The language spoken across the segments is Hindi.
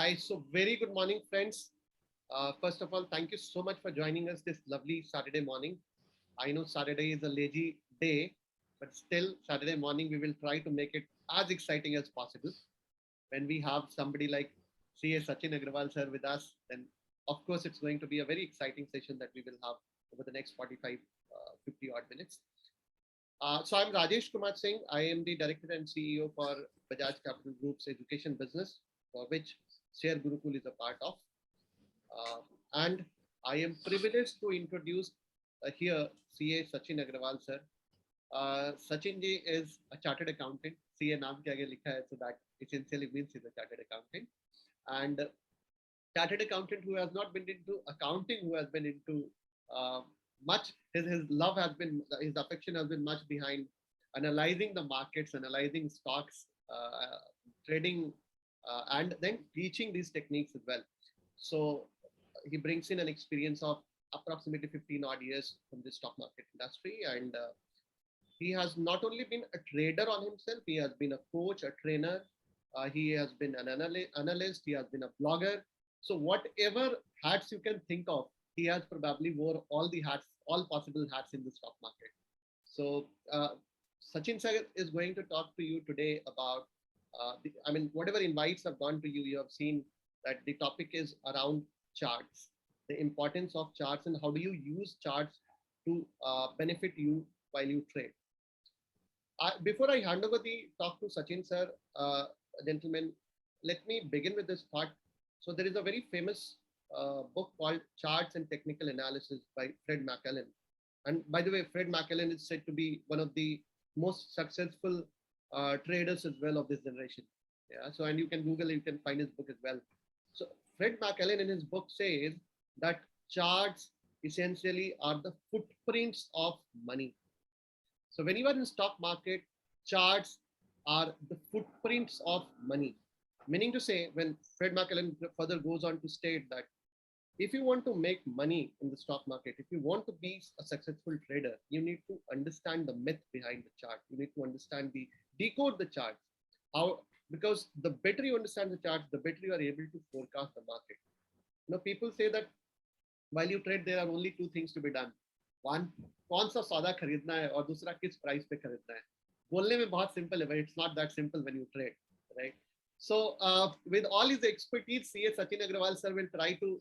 Hi, so very good morning, friends. First of all, thank you so much for joining us this lovely Saturday morning. I know Saturday is a lazy day, but still, Saturday morning we will try to make it as exciting as possible. When we have somebody like CA Sachin Agrawal sir with us, then of course it's going to be a very exciting session that we will have over the next 45, 50 odd minutes. So I'm Rajesh Kumar Singh. I am the Director and CEO for Bajaj Capital Group's education business, for which Share Gurukul is a part of. And I am privileged to introduce here CA Sachin Agrawal sir. Sachin ji is a chartered accountant. CA naam ke aage likha hai, so that essentially means he's a chartered accountant. And chartered accountant who has not been into accounting, who has been into much, his love has been, his affection has been much behind analyzing the markets, analyzing stocks, trading, and then teaching these techniques as well. So he brings in an experience of approximately 15 odd years from the stock market industry. And he has not only been a trader on himself, he has been a coach, a trainer, he has been an analyst, he has been a blogger. So whatever hats you can think of, he has probably wore all the hats, all possible hats in the stock market. So Sachin sir is going to talk to you today about, whatever invites have gone to you, you have seen that the topic is around charts, the importance of charts and how do you use charts to benefit you while you trade. Before I hand over the talk to Sachin sir, gentlemen, let me begin with this part. So there is a very famous book called Charts and Technical Analysis by Fred McClellan. And by the way, Fred McClellan is said to be one of the most successful traders as well of this generation. Yeah. So, and you can Google, you can find his book as well. So Fred McClellan in his book says that charts essentially are the footprints of money. So when you are in stock market, charts are the footprints of money. Meaning to say, when Fred McClellan further goes on to state that if you want to make money in the stock market, if you want to be a successful trader, you need to understand the myth behind the chart. You need to understand decode the chart. How, because the better you understand the chart, the better you are able to forecast the market. You know, people say that while you trade, there are only two things to be done. One, कौन सा सौदा खरीदना है और दूसरा किस प्राइस पे खरीदना है. बोलने में बहुत simple है, but it's not that simple when you trade, right? So with all his expertise, CA Sachin Agrawal sir will try to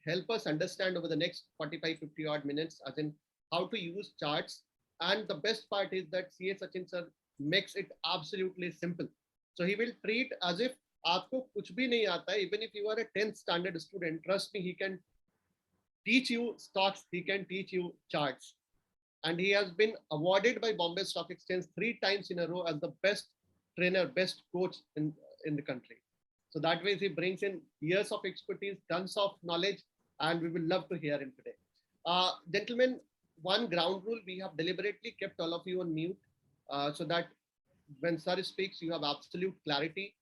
help us understand over the next 45-50 odd minutes as in how to use charts. And the best part is that CA Sachin sir makes it absolutely simple. So he will treat as if आपको कुछ भी नहीं आता है. Even if you are a 10th standard student, trust me, he can teach you stocks, he can teach you charts. And he has been awarded by Bombay Stock Exchange 3 times in a row as the best trainer, best coach in the country. So that way he brings in years of expertise, tons of knowledge, and we will love to hear him today. Gentlemen, one ground rule, we have deliberately kept all of you on mute so that when sir speaks, you have absolute clarity.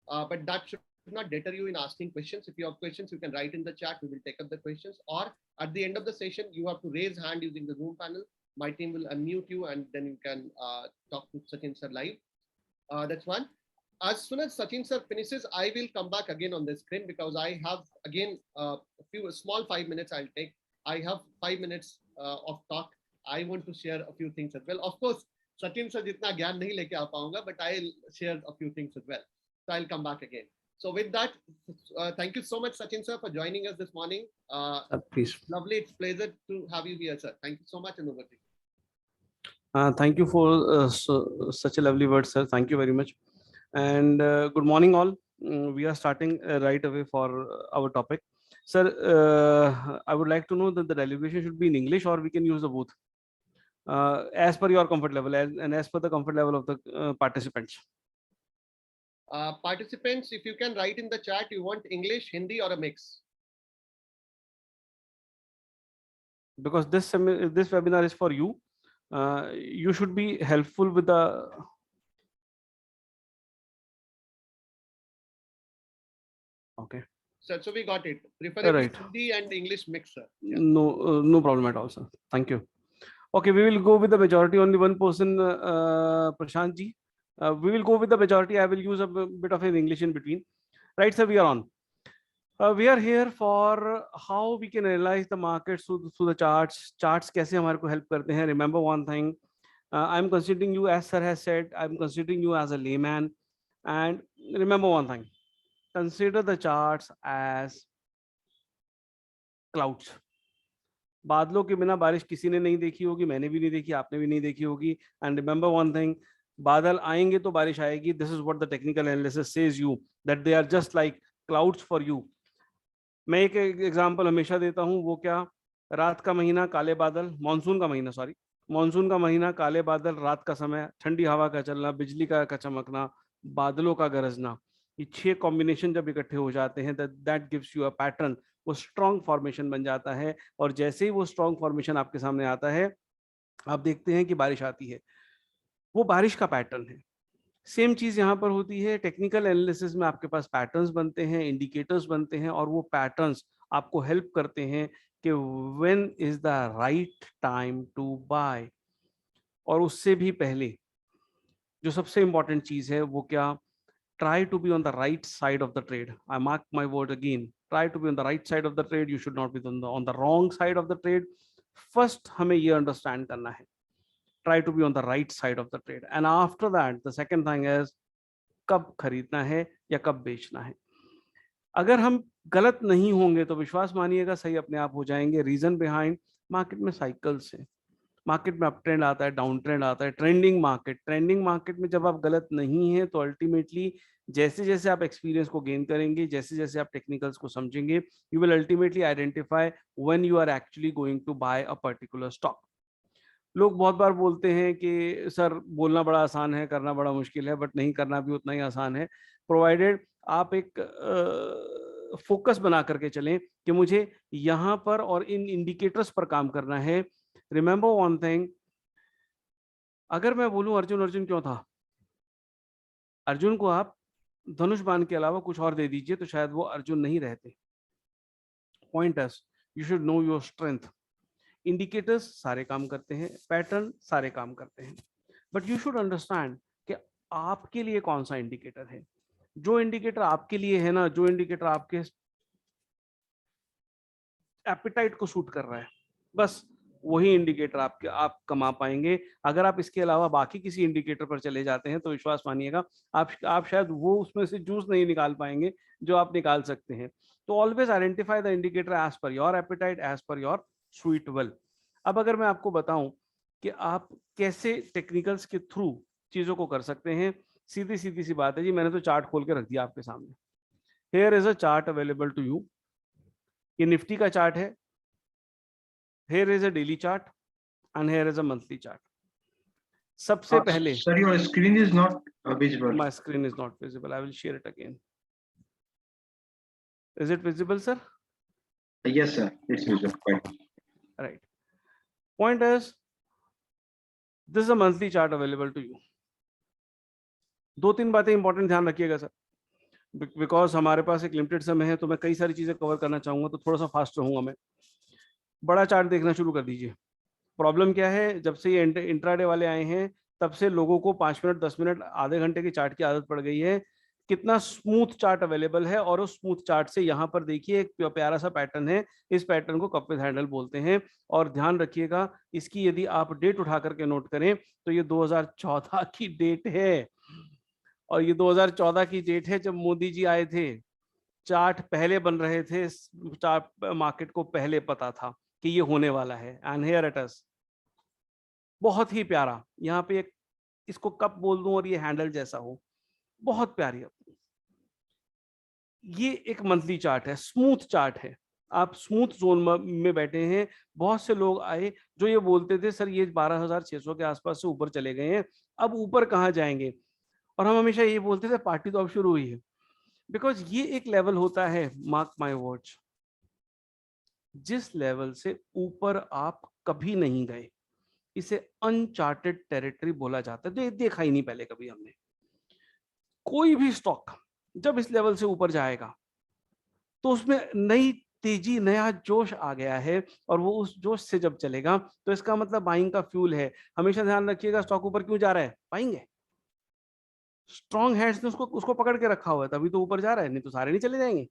But that should not deter you in asking questions. If you have questions, you can write in the chat. We will take up the questions. Or at the end of the session, you have to raise hand using the Zoom panel. My team will unmute you and then you can talk to Sachin sir live. That's one. As soon as Sachin sir finishes, I will come back again on the screen because I have again a few small 5 minutes I'll take. I have 5 minutes of talk. I want to share a few things as well. Of course, Sachin sir jitna gyan nahi leke aa paunga, but I'll share a few things as well. So I'll come back again. So with that, thank you so much, Sachin sir, for joining us this morning. Please. Lovely. It's a pleasure to have you here, sir. Thank you so much, and over to you. Thank you for such a lovely word, sir. Thank you very much. And good morning, all. We are starting right away for our topic. Sir, I would like to know that the delegation should be in English or we can use the both as per your comfort level and as per the comfort level of the participants. Participants, if you can write in the chat, you want English, Hindi, or a mix? Because this webinar is for you. You should be helpful with the. Okay. So we got it. Preferably right. Hindi and English mix, sir. Yeah. No problem at all, sir. Thank you. Okay, we will go with the majority. Only one person, Prashant ji. We will go with the majority. I will use a bit of an English in between. Right, sir, we are on. We are here for how we can analyze the markets through the charts. Charts कैसे हमारे को help करते हैं. Remember one thing, I'm considering you, as sir has said, I'm considering you as a layman. And remember one thing, consider the charts as clouds. बादलों के बिना बारिश किसी ने नहीं देखी होगी, मैंने भी नहीं देखी, आपने भी नहीं देखी होगी. एंड रिमेंबर वन थिंग, बादल आएंगे तो बारिश आएगी. This is what the technical analysis says you, that they are just like clouds for you. मैं एक एग्जांपल हमेशा देता हूं, वो क्या, रात का महीना काले बादल, मानसून का महीना, सॉरी, मानसून का महीना, काले बादल, रात का समय, ठंडी हवा का चलना, बिजली का चमकना, बादलों का गरजना. ये 6 कॉम्बिनेशन जब इकट्ठे हो जाते हैं, that gives you a pattern. वो स्ट्रॉन्ग फॉर्मेशन बन जाता है. और जैसे ही वो स्ट्रॉन्ग फॉर्मेशन आपके सामने आता है, आप देखते हैं कि बारिश आती है. वो बारिश का पैटर्न है. सेम चीज यहाँ पर होती है. टेक्निकल एनालिसिस में आपके पास पैटर्न्स बनते हैं, इंडिकेटर्स बनते हैं, और वो पैटर्न्स आपको हेल्प करते हैं कि when is the right time to buy. और उससे भी पहले जो सबसे इंपॉर्टेंट चीज है वो क्या, try to be on the right side of the trade. I mark my word again, try to be on the right side of the trade. You should not be on the wrong side of the trade. First हमें ये understand करना है, try to be on the right side of the trade. And after that the second thing is कब खरीदना है या कब बेचना है. अगर हम गलत नहीं होंगे तो विश्वास मानिएगा सही अपने आप हो जाएंगे. रीजन बिहाइंड, मार्केट में साइकिल्स है. मार्केट में अप ट्रेंड आता है, डाउन ट्रेंड आता है. ट्रेंडिंग मार्केट में जब आप गलत नहीं है तो अल्टीमेटली जैसे जैसे आप एक्सपीरियंस को गेन करेंगे, जैसे जैसे आप टेक्निकल्स को समझेंगे, you will ultimately identify when you are actually going to buy a particular stock. लोग बहुत बार बोलते हैं कि सर बोलना बड़ा आसान है, करना बड़ा मुश्किल है, बट नहीं करना भी उतना ही आसान है, प्रोवाइडेड आप एक फोकस बना करके चलें कि मुझे यहाँ पर और इन इंडिकेटर्स पर काम करना है. रिमेंबर वन थिंग, अगर मैं बोलूं अर्जुन अर्जुन क्यों था, अर्जुन को आप धनुष बाण के अलावा कुछ और दे दीजिए तो शायद वो अर्जुन नहीं रहते. Point is you should know your strength. Indicators सारे काम करते हैं, पैटर्न सारे काम करते हैं, बट यू शुड अंडरस्टैंड कि आपके लिए कौन सा इंडिकेटर है. जो इंडिकेटर आपके लिए है ना, जो इंडिकेटर आपके एपिटाइट को सूट कर रहा है, बस वही इंडिकेटर आप कमा पाएंगे. अगर आप इसके अलावा बाकी किसी इंडिकेटर पर चले जाते हैं तो विश्वास मानिएगा आप शायद वो उसमें से जूस नहीं निकाल पाएंगे जो आप निकाल सकते हैं. तो always identify the indicator as per your appetite, as per your sweet will. अब अगर मैं आपको बताऊं कि आप कैसे टेक्निकल्स के थ्रू चीजों को कर सकते हैं, सीधी सीधी सी बात है जी. मैंने तो चार्ट खोल के रख दिया आपके सामने. Here is a chart available to you. ये निफ्टी का चार्ट है. Here is a daily chart and here is a monthly chart. सबसे पहले, sir, your screen is not visible. my screen is not visible. I will share it again. Is it visible, sir? Yes, sir, it's visible. Right. Point is, this is a monthly chart available to you. 2-3 बातें इंपॉर्टेंट ध्यान रखिएगा सर, बिकॉज हमारे पास एक लिमिटेड समय है तो मैं कई सारी चीजें कवर करना चाहूंगा, तो थोड़ा सा फास्ट रहूंगा मैं. बड़ा चार्ट देखना शुरू कर दीजिए. प्रॉब्लम क्या है, जब से ये इंट्राडे वाले आए हैं तब से लोगों को 5 मिनट 10 मिनट आधे घंटे की चार्ट की आदत पड़ गई है. कितना स्मूथ चार्ट अवेलेबल है, और उस स्मूथ चार्ट से यहाँ पर देखिए एक प्यारा सा पैटर्न है. इस पैटर्न को कप विद हैंडल बोलते हैं. और ध्यान रखिएगा इसकी यदि आप डेट उठा करके नोट करें तो ये 2014 की डेट है, और ये 2014 की डेट है जब मोदी जी आए थे. चार्ट पहले बन रहे थे, चार्ट मार्केट को पहले पता था कि ये होने वाला है. And here it is. बहुत ही प्यारा. यहाँ पे एक इसको कप बोल दूं और ये हैंडल जैसा हो, बहुत प्यारी. ये एक मंथली चार्ट है, स्मूथ चार्ट है. आप स्मूथ जोन में बैठे हैं. बहुत से लोग आए जो ये बोलते थे सर ये 12,600 के आसपास से ऊपर चले गए हैं, अब ऊपर कहाँ जाएंगे. और हम हमेशा ये बोलते थे पार्टी तो अब शुरू हुई है. बिकॉज ये एक लेवल होता है, मार्क माय वर्ड्स, जिस लेवल से ऊपर आप कभी नहीं गए, इसे अनचार्टेड टेरिटरी बोला जाता है. देखा ही नहीं पहले कभी हमने. कोई भी स्टॉक जब इस लेवल से ऊपर जाएगा तो उसमें नई तेजी, नया जोश आ गया है, और वो उस जोश से जब चलेगा तो इसका मतलब बाइंग का फ्यूल है. हमेशा ध्यान रखिएगा स्टॉक ऊपर क्यों जा रहा है, बाइंग है. स्ट्रॉन्ग हैंड्स ने उसको उसको पकड़ के रखा हुआ है, तभी तो ऊपर जा रहा है, नहीं तो सारे नहीं चले जाएंगे।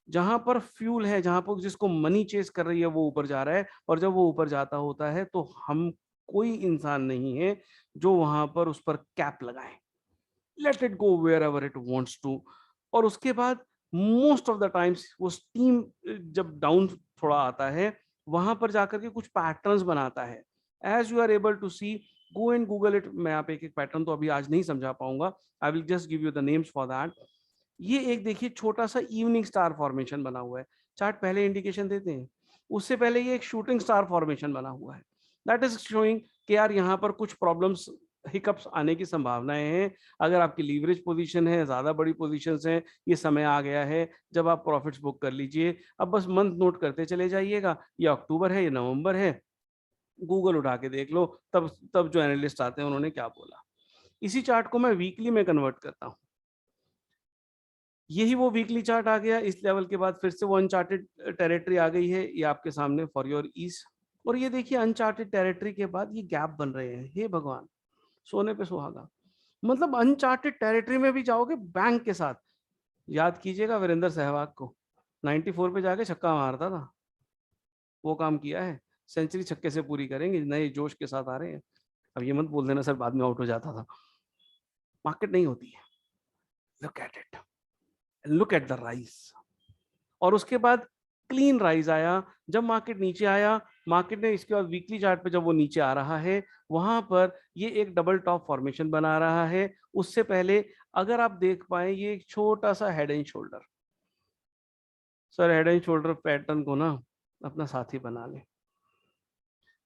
जहां पर फ्यूल है, जहां पर जिसको मनी चेस कर रही है, वो ऊपर जा रहा है, और जब वो ऊपर जाता होता है तो हम कोई इंसान नहीं है जो वहां पर उस पर कैप लगाए। Let it go wherever it wants to. और उसके बाद मोस्ट ऑफ द टाइम्स वो स्टीम जब डाउन थोड़ा आता है, वहां पर जाकर के कुछ पैटर्न्स बनाता है। As you are able to see, go and Google it. मैं आप एक एक पैटर्न तो अभी आज नहीं समझा पाऊंगा, I will just give you the names for that. ये एक देखिए छोटा सा इवनिंग स्टार फॉर्मेशन बना हुआ है, चार्ट पहले इंडिकेशन देते हैं। उससे पहले ये एक शूटिंग स्टार फॉर्मेशन बना हुआ है, दैट इज शोइंग कि यार यहाँ पर कुछ प्रॉब्लम्स, हिकअप्स आने की संभावनाएं हैं। अगर आपकी लीवरेज पोजीशन है, ज्यादा बड़ी पोजीशंस हैं, ये समय आ गया है जब आप प्रॉफिट्स बुक कर लीजिए। अब बस मंथ नोट करते चले जाइएगा, ये अक्टूबर है, ये नवंबर है, गूगल उठा के देख लो, तब तब जो एनालिस्ट आते हैं उन्होंने क्या बोला। इसी चार्ट को मैं वीकली में कन्वर्ट करता हूँ। यही वो वीकली चार्ट आ गया। इस लेवल के बाद फिर से वो अनचार्टेड टेरिटरी आ गई है, ये आपके सामने फॉर योर ईज। और ये देखिए अनचार्टेड टेरिटरी के बाद ये गैप बन रहे हैं। हे भगवान, सोने पे सुहागा। मतलब अनचार्टेड टेरिटरी में भी जाओगे बैंक के साथ। याद कीजिएगा वीरेंद्र सहवाग को, 94 पे जाके छक्का मारता था, वो काम किया है। सेंचुरी छक्के से पूरी करेंगे, नए जोश के साथ आ रहे हैं। अब ये मत बोल देना सर बाद में आउट हो जाता था। मार्केट नहीं होती है, look at it, look at the rise. और उसके बाद क्लीन राइज आया। जब मार्केट नीचे आया, मार्केट ने इसके बाद वीकली चार्ट पे जब वो नीचे आ रहा है, वहां पर ये एक डबल टॉप फॉर्मेशन बना रहा है। उससे पहले अगर आप देख पाए, ये एक छोटा सा head and shoulder. Sir head and shoulder pattern को ना अपना साथी बना ले।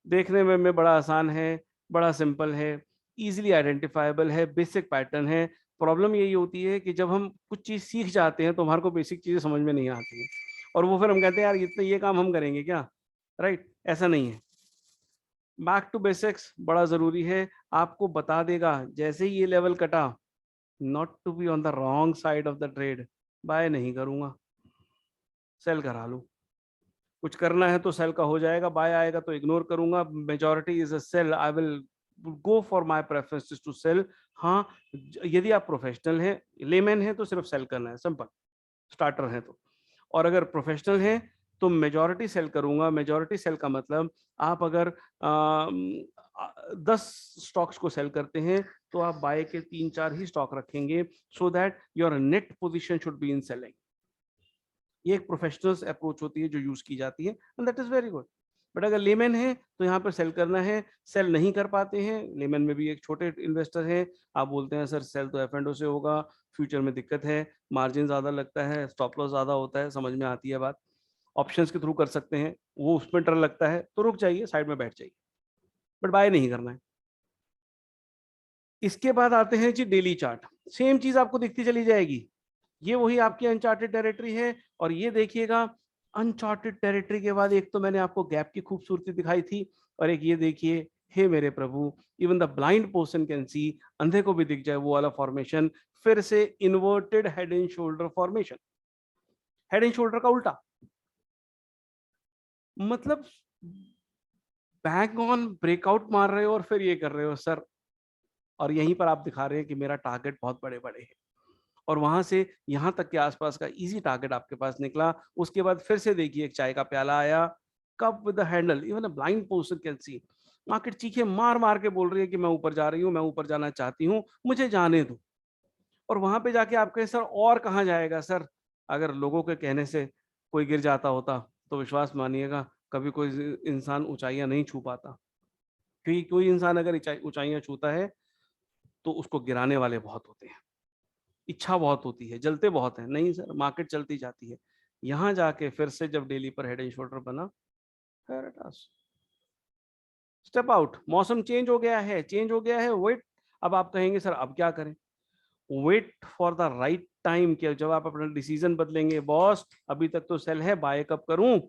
देखने में बड़ा आसान है, बड़ा सिंपल है, इजीली आइडेंटिफाइबल है, बेसिक पैटर्न है। प्रॉब्लम यही होती है कि जब हम कुछ चीज सीख जाते हैं तो हमारे को बेसिक चीजें समझ में नहीं आती है, और वो फिर हम कहते हैं यार इतने ये काम हम करेंगे क्या। राइट, ऐसा नहीं है। बैक टू बेसिक्स बड़ा जरूरी है। आपको बता देगा जैसे ही ये लेवल कटा, not to be on the wrong side of the trade, buy नहीं करूंगा, सेल करा लूं। कुछ करना है तो सेल का हो जाएगा, बाय आएगा तो इग्नोर करूंगा। Majority is a sell, I will go for my preference is to sell. हाँ, यदि आप प्रोफेशनल हैं, लेमैन हैं, तो सिर्फ सेल करना है, सिंपल। स्टार्टर हैं तो। और अगर प्रोफेशनल हैं तो मेजॉरिटी सेल करूंगा। मेजॉरिटी सेल का मतलब आप अगर 10 स्टॉक्स को सेल करते हैं तो आप बाय के 3-4 ही स्टॉक रखेंगे, so that your net position should be in selling. ये एक प्रोफेशनल्स अप्रोच होती है जो यूज की जाती है, and that is very good. But अगर लेमैन है तो यहाँ पर सेल करना है, सेल नहीं कर पाते हैं। लेमैन में भी एक छोटे इन्वेस्टर हैं, आप बोलते हैं सर सेल तो एफ एंड ओ से होगा, फ्यूचर में दिक्कत है, मार्जिन ज्यादा लगता है, स्टॉप लॉस ज्यादा होता है, समझ में आती है बात। ऑप्शंस के थ्रू कर सकते हैं, वो उसमें डर लगता है तो रुक जाइए, साइड में बैठ जाइए, बट बाय नहीं करना है। इसके बाद आते हैं जी डेली चार्ट। सेम चीज आपको दिखती चली जाएगी। ये वही आपकी अनचार्टेड टेरिटरी है, और ये देखिएगा अनचार्टेड टेरिटरी के बाद एक तो मैंने आपको गैप की खूबसूरती दिखाई थी, और एक ये देखिए, हे मेरे प्रभु, even the blind person can see, अंधे को भी दिख जाए वो वाला फॉर्मेशन। फिर से inverted head and shoulder formation, head and shoulder का उल्टा। मतलब बैक ऑन ब्रेकआउट मार रहे हो और फिर ये कर रहे हो सर, और यहीं पर आप दिखा रहे हैं कि मेरा टारगेट बहुत बड़े बड़े हैं, और वहां से यहां तक के आसपास का इजी टारगेट आपके पास निकला। उसके बाद फिर से देखिए एक चाय का प्याला आया, cup with the handle, even a blind person can C. Market चीखे मार मार के बोल रही है कि मैं ऊपर जा रही हूँ, मैं ऊपर जाना चाहती हूँ, मुझे जाने दो। और वहां पे जाके आप कहें सर और कहाँ जाएगा सर। अगर लोगों के कहने से कोई गिर जाता होता तो विश्वास मानिएगा कभी कोई इंसान ऊंचाइयां नहीं छू पाता, क्योंकि कोई इंसान अगर ऊंचाइयां छूता है तो उसको गिराने वाले बहुत होते हैं। इच्छा बहुत होती है, जलते बहुत है, नहीं सर मार्केट चलती जाती है। यहां जाके फिर से जब डेली पर हेड एंड शोल्डर बना, स्टेप आउट। मौसम चेंज हो गया है, चेंज हो गया है, वेट। अब आप कहेंगे सर अब क्या करें। Wait for the right time, कि जब आप अपना डिसीजन बदलेंगे, बॉस अभी तक तो सेल है, बाय कब करूं।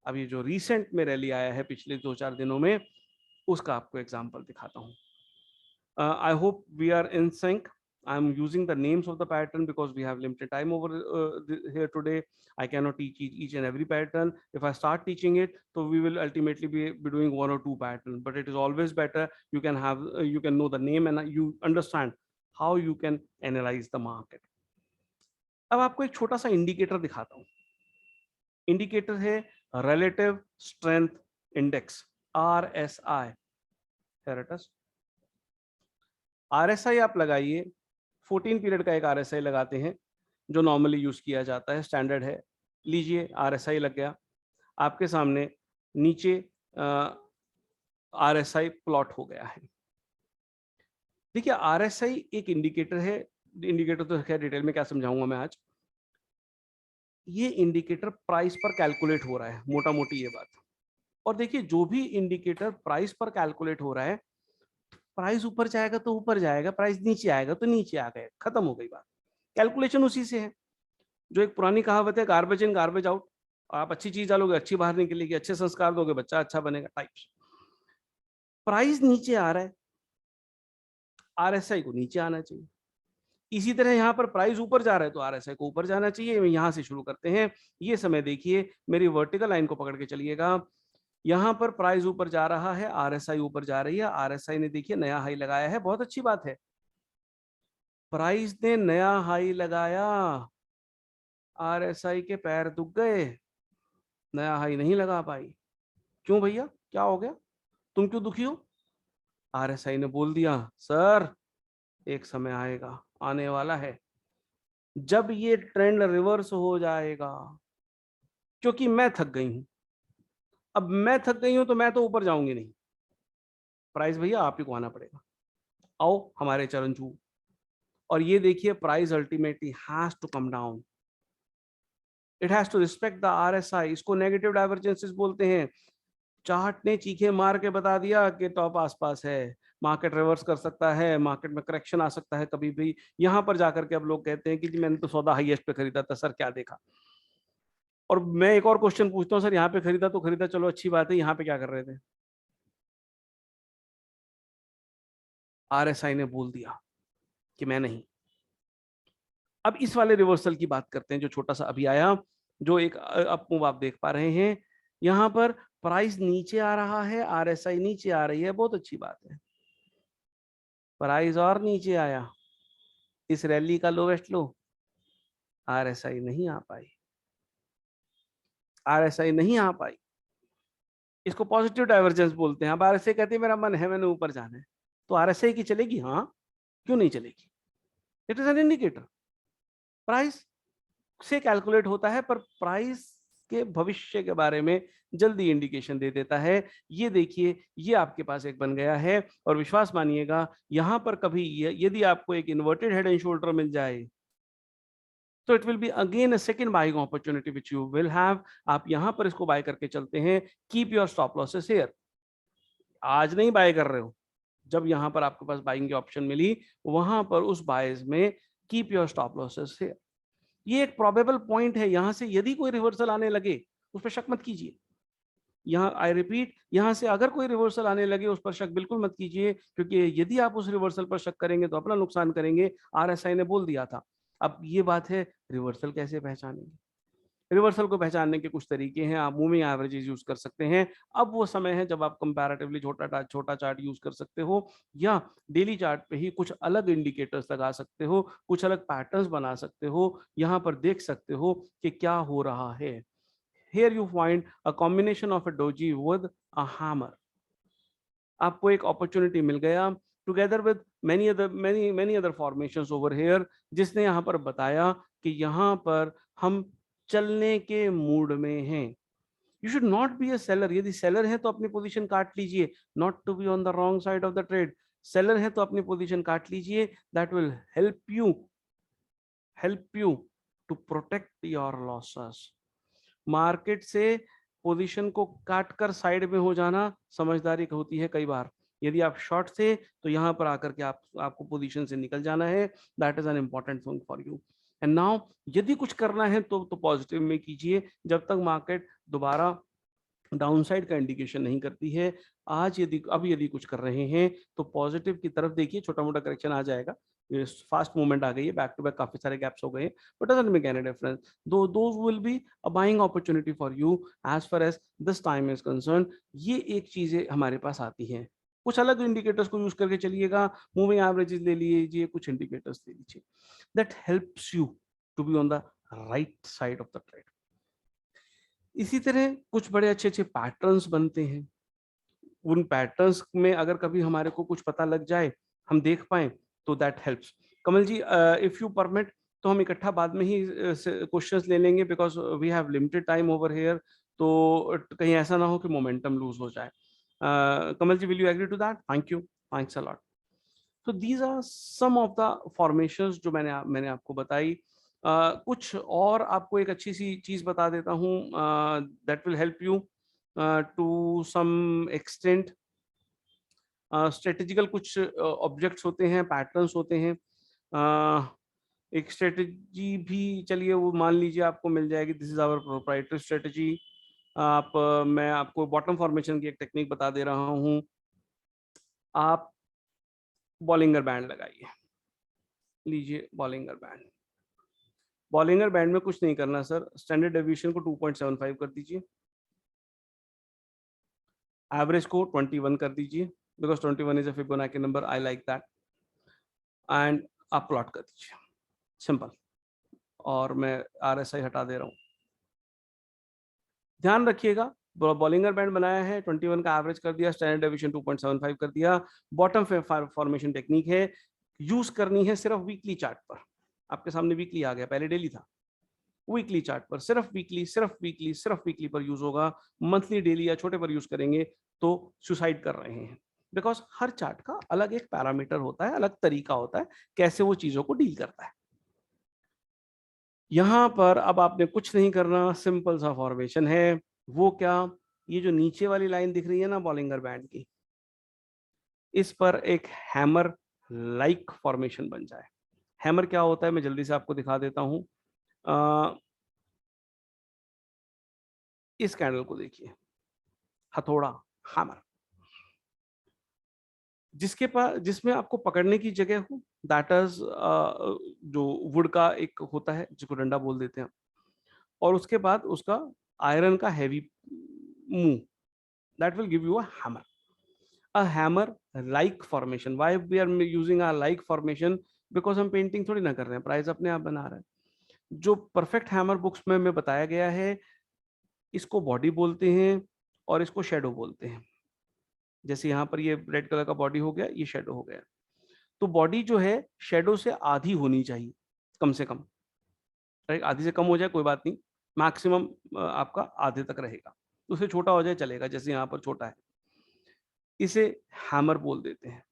अब ये जो रिसेंट में रैली आया है पिछले 2-4 दिनों में, उसका आपको एग्जांपल दिखाता हूं। I hope we are in sync. I'm using the names of the pattern because we have limited time over here today. I cannot teach each and every pattern. If I start teaching it, so we will ultimately be doing 1 or 2 patterns. But it is always better you can have you can know the name and you understand how you can analyse the market. अब आपको एक छोटा सा इंडिकेटर दिखाता हूं। इंडिकेटर है relative strength index, RSI। RSI आप लगाइए, 14 पीरियड का एक RSI लगाते हैं जो नॉर्मली यूज किया जाता है, स्टैंडर्ड है। लीजिए RSI लग गया आपके सामने, नीचे RSI प्लॉट हो गया है। देखिए RSI एक इंडिकेटर है, इंडिकेटर तो खैर डिटेल में क्या समझाऊंगा मैं आज। ये इंडिकेटर प्राइस पर कैलकुलेट हो रहा है, मोटा मोटी ये बात। और देखिए जो भी इंडिकेटर प्राइस पर कैलकुलेट हो रहा है, प्राइस ऊपर जाएगा तो ऊपर जाएगा, प्राइस नीचे आएगा तो नीचे आ गए, खत्म हो गई बात। कैलकुलेशन उसी से है। जो एक पुरानी कहावत है, गार्बेज इन गार्बेज आउट। आप अच्छी चीज डालोगे अच्छी बाहर निकलेगी, अच्छे संस्कार दोगे बच्चा अच्छा बनेगा, टाइप्स। प्राइस नीचे आ रहा है, RSI को नीचे आना चाहिए। इसी तरह यहाँ पर प्राइस ऊपर जा रहा है तो RSI को ऊपर जाना चाहिए। यहाँ से शुरू करते हैं। ये समय देखिए, मेरी वर्टिकल लाइन को पकड़ के चलिएगा। यहाँ पर प्राइस ऊपर जा रहा है, RSI ऊपर जा रही है। RSI ने देखिए नया हाई लगाया है, बहुत अच्छी बात है। प्राइस ने नया हाई लगाया, RSI के पैर दुख गए, नया हाई नहीं लगा पाई। क्यों भैया, क्या हो गया, तुम क्यों दुखी हो? RSI ने बोल दिया, सर एक समय आएगा, आने वाला है, जब ये ट्रेंड रिवर्स हो जाएगा। क्योंकि मैं थक गई हूं, अब मैं थक गई हूं तो मैं तो ऊपर जाऊंगी नहीं, प्राइस भैया आप ही को आना पड़ेगा, आओ हमारे चरण छू। और ये देखिए price ultimately has to come down, it has to respect the RSI। इसको नेगेटिव डाइवर्जेंसेस बोलते हैं। चार्ट ने चीखे मार के बता दिया कि टॉप आसपास है, मार्केट रिवर्स कर सकता है, मार्केट में करेक्शन आ सकता है कभी भी। यहां पर जाकर के अब लोग कहते हैं कि जी मैंने तो सौदा हाईएस्ट पे खरीदा था सर, क्या देखा। और मैं एक और क्वेश्चन पूछता हूँ, सर यहाँ पे खरीदा तो खरीदा, चलो अच्छी बात है, यहाँ पे क्या कर रहे थे? RSI ने बोल दिया कि मैं नहीं। अब इस वाले रिवर्सल की बात करते हैं जो छोटा सा अभी आया, जो एक अप मूव आप देख पा रहे हैं। यहाँ पर प्राइस नीचे आ रहा है, RSI नीचे आ रही है, बहुत अच्छी बात है। प्राइस और नीचे आया, इस रैली का लोवेस्ट लो, RSI नहीं आ पाई, RSI नहीं आ पाई। इसको पॉजिटिव डाइवर्जेंस बोलते हैं। अब RSI कहती है मेरा मन है, मैंने ऊपर जाना है, तो RSI की चलेगी? हाँ, क्यों नहीं चलेगी? It is an indicator, price से कैलकुलेट होता है, पर प्राइस के भविष्य के बारे में जल्दी इंडिकेशन दे देता है। ये देखिए, ये आपके पास एक बन गया है। और विश्वास मानिएगा, यहां पर कभी यदि आपको एक इन्वर्टेड हेड एंड शोल्डर मिल जाए तो it will be again a second buying opportunity which you will have. आप यहां पर इसको बाय करके चलते हैं, keep your stop losses here. आज नहीं बाय कर रहे हो, जब यहां पर आपके पास बाइंग की ऑप्शन मिली, वहां पर उस बायस में keep your stop losses here. ये एक प्रोबेबल पॉइंट है, यहां से यदि कोई रिवर्सल आने लगे उस पर शक मत कीजिए। यहाँ आई रिपीट, यहां से अगर कोई रिवर्सल आने लगे उस पर शक बिल्कुल मत कीजिए, क्योंकि यदि आप उस रिवर्सल पर शक करेंगे तो अपना नुकसान करेंगे। RSI ने बोल दिया था। अब ये बात है, रिवर्सल कैसे पहचानेंगे? रिवर्सल को पहचानने के कुछ तरीके हैं। आप मूविंग एवरेजेस यूज कर सकते हैं। अब वो समय है जब आप कंपैरेटिवली छोटा चार्ट यूज कर सकते हो, या डेली चार्ट पे ही कुछ अलग इंडिकेटर्स लगा सकते हो, कुछ अलग पैटर्न्स बना सकते हो, यहाँ पर देख सकते हो कि क्या हो रहा है। Here you find a combination of a doji with a hammer. आपको एक अपॉर्चुनिटी मिल गया together with many other formations over here, जिसने यहाँ पर बताया कि यहाँ पर हम चलने के मूड में हैं। You should not be a seller. यदि सेलर है तो अपनी पोजीशन काट लीजिए, not to be on the wrong side of the trade. Seller है तो अपनी पोजीशन काट लीजिए, that will help you to protect your losses. Market से पोजीशन को काटकर साइड में हो जाना समझदारी होती है कई बार। यदि आप शॉर्ट थे तो यहां पर आकर के आपको पोजीशन से निकल जाना है। That is an important thing for you. And now यदि कुछ करना है तो पॉजिटिव में कीजिए, जब तक मार्केट दोबारा डाउनसाइड का इंडिकेशन नहीं करती है। यदि कुछ कर रहे हैं तो पॉजिटिव की तरफ देखिए, छोटा मोटा करेक्शन आ जाएगा, फास्ट मूवमेंट आ गई है, बैक टू बैक काफी सारे गैप्स हो गए, but doesn't make any difference. Those will be a buying opportunity for you as far as this time is concern. ये एक चीजें हमारे पास आती हैं। कुछ अलग इंडिकेटर्स को यूज करके चलिएगा, मूविंग एवरेजेस ले लीजिए, कुछ इंडिकेटर्स ले लीजिए, that helps you to be on the right side of the trade. इसी तरह कुछ बड़े अच्छे अच्छे पैटर्न्स बनते हैं, उन पैटर्न्स में अगर कभी हमारे को कुछ पता लग जाए, हम देख पाए, तो that helps. Kamal ji, if you permit तो हम इकट्ठा बाद में ही क्वेश्चंस ले लेंगे, because we have limited time over here, तो कहीं ऐसा ना हो कि मोमेंटम लूज हो जाए। Kamal ji, will you agree to that? Thank you, thanks a lot. तो these are some of the formations जो मैंने आपको बताई। कुछ और आपको एक अच्छी सी चीज बता देता हूँ, that will help you to some extent. Strategical कुछ ऑब्जेक्ट्स होते हैं, पैटर्न्स होते हैं। एक स्ट्रेटेजी भी चलिए वो मान लीजिए आपको मिल जाएगी, this is our proprietary strategy. मैं आपको बॉटम फॉर्मेशन की एक टेक्निक बता दे रहा हूँ। आप बॉलिंगर बैंड लगाइए, लीजिए बॉलिंगर बैंड। बॉलिंगर बैंड में कुछ नहीं करना सर, स्टैंडर्ड डेविएशन को 2.75 कर दीजिए, एवरेज को 21 कर दीजिए, because 21 is a Fibonacci number, I like that, and आप प्लॉट कर दीजिए, सिंपल। और मैं RSI हटा दे रहा हूँ। ध्यान रखिएगा, बॉलिंगर बैंड बनाया है, 21 का एवरेज कर दिया, स्टैंडर्ड डेविएशन 2.75 कर दिया, बॉटम फॉर्मेशन टेक्निक है, यूज करनी है सिर्फ वीकली चार्ट पर। आपके सामने वीकली आ गया, पहले डेली था। वीकली चार्ट पर, सिर्फ वीकली, सिर्फ वीकली, सिर्फ वीकली पर यूज होगा। मंथली, डेली या छोटे पर यूज करेंगे तो सुसाइड कर रहे हैं, बिकॉज हर चार्ट का अलग एक पैरामीटर होता है, अलग तरीका होता है कैसे वो चीजों को डील करता है। यहां पर अब आपने कुछ नहीं करना, सिंपल सा फॉर्मेशन है। वो क्या, ये जो नीचे वाली लाइन दिख रही है ना बॉलिंगर बैंड की, इस पर एक हैमर लाइक फॉर्मेशन बन जाए। हैमर क्या होता है मैं जल्दी से आपको दिखा देता हूं। इस कैंडल को देखिए, हथौड़ा, हैमर, जिसके पास, जिसमें आपको पकड़ने की जगह हो, दैट इज जो वुड का एक होता है जिसको डंडा बोल देते हैं, और उसके बाद उसका आयरन का हैवी मुंह, that will give you a hammer. A hammer like formation, why we are using a like formation, because हम पेंटिंग थोड़ी ना कर रहे हैं, प्राइस अपने आप बना रहे हैं। जो परफेक्ट हैमर बुक्स में बताया गया है, इसको बॉडी बोलते हैं और इसको शेडो बोलते हैं। जैसे यहाँ पर ये रेड कलर का बॉडी हो गया, ये शेडो हो गया। तो बॉडी जो है शेडो से आधी होनी चाहिए कम से कम, राइट? आधी से कम हो जाए कोई बात नहीं, मैक्सिमम आपका आधे तक रहेगा, उससे छोटा हो जाए चलेगा, जैसे यहाँ पर छोटा है, इसे हैमर बोल देते हैं।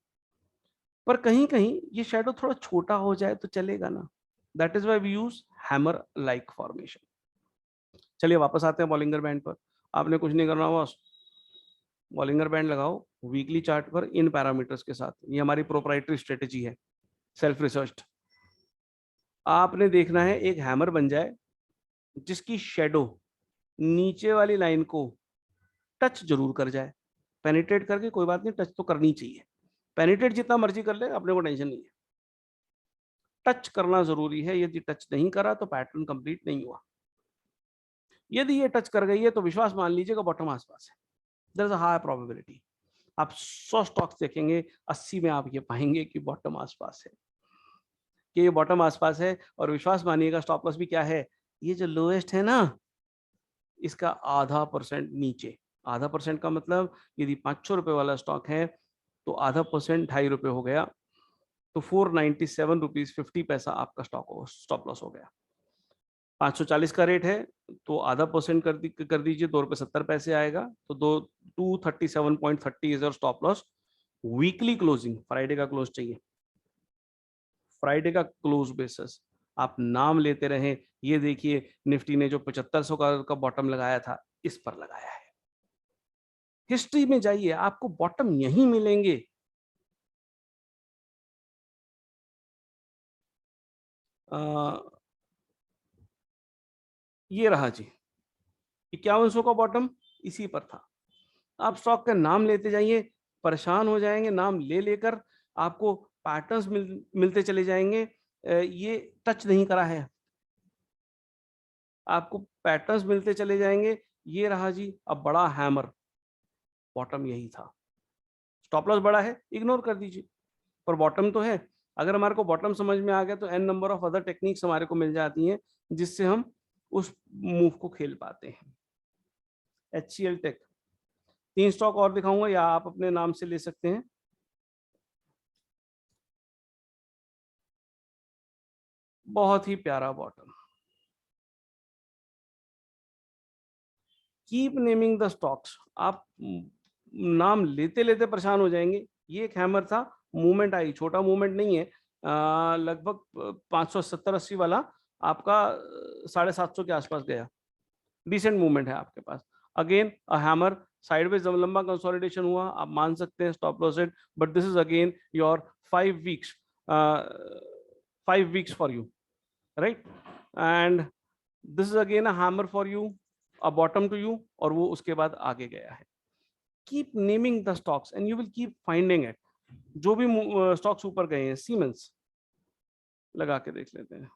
पर कहीं कहीं ये शेडो थोड़ा छोटा हो जाए तो चलेगा ना, that is why we use hammer like formation. चलिए वापस आते हैं बॉलिंगर बैंड पर। आपने कुछ नहीं करना, बस बॉलिंगर बैंड लगाओ वीकली चार्ट पर इन पैरामीटर्स के साथ। ये हमारी प्रोप्राइटरी स्ट्रेटेजी है, सेल्फ रिसर्च्ड। आपने देखना है एक हैमर बन जाए जिसकी शेडो नीचे वाली लाइन को टच जरूर कर जाए, पेनिट्रेट करके कोई बात नहीं, टच तो करनी चाहिए। पेनिट्रेट जितना मर्जी कर ले, अपने को टेंशन नहीं है, टच करना जरूरी है। यदि टच नहीं करा तो पैटर्न कंप्लीट नहीं हुआ। यदि ये टच कर गई है तो विश्वास मान लीजिएगा बॉटम आसपास है, there is a high probability. आप 100 स्टॉक्स देखेंगे, 80 में आप ये पाएंगे कि बॉटम आसपास है, कि ये बॉटम आसपास है। और विश्वास मानिएगा स्टॉप लॉस भी क्या है, ये जो लोएस्ट है ना, इसका आधा परसेंट नीचे। आधा परसेंट का मतलब यदि 500 रुपए वाला स्टॉक है तो आधा परसेंट 2.5 रुपए हो गया, तो 497 रुपीज 50 पैसा आपका स्टॉप लॉस हो गया। 540 का रेट है तो आधा परसेंट कर दीजिए, 2 रुपए 70 पैसे आएगा, तो 237.30 is your stop loss. Weekly closing, Friday का क्लोज चाहिए, फ्राइडे का क्लोज बेसिस आप नाम लेते रहे। ये देखिए निफ्टी ने जो 7500 का बॉटम लगाया था, इस पर लगाया है। हिस्ट्री में जाइए, आपको बॉटम यहीं मिलेंगे। ये रहा जी 5100 का बॉटम, इसी पर था। आप स्टॉक का नाम लेते जाइए, परेशान हो जाएंगे, नाम ले लेकर आपको पैटर्न्स मिलते चले जाएंगे। ये टच नहीं करा है, आपको पैटर्न्स मिलते चले जाएंगे। ये रहा जी अब बड़ा हैमर, बॉटम यही था, स्टॉप लॉस बड़ा है, इग्नोर कर दीजिए, पर बॉटम तो है। अगर हमारे को बॉटम समझ में आ गया तो an number of other techniques हमारे को मिल जाती हैं जिससे हम उस मूव को खेल पाते हैं। HCL टेक, 3 स्टॉक और दिखाऊंगा या आप अपने नाम से ले सकते हैं। बहुत ही प्यारा bottom. Keep naming the stocks, आप नाम लेते लेते परेशान हो जाएंगे। ये एक हैमर था, मूवमेंट आई, छोटा मूवमेंट नहीं है, लगभग 570-80 वाला आपका 750 के आसपास गया, डिसेंट मूवमेंट है आपके पास। अगेन अ हैमर, साइडवेज जब लंबा कंसोलिडेशन हुआ आप मान सकते हैं stop loss it, but this is again your 5 weeks, 5 weeks for you, right, and this is again a hammer for you, a bottom to you, और वो उसके बाद आगे गया है। Keep naming the stocks and you will keep finding it. जो भी स्टॉक्स ऊपर गए हैं, सीमेंस लगा के देख लेते हैं।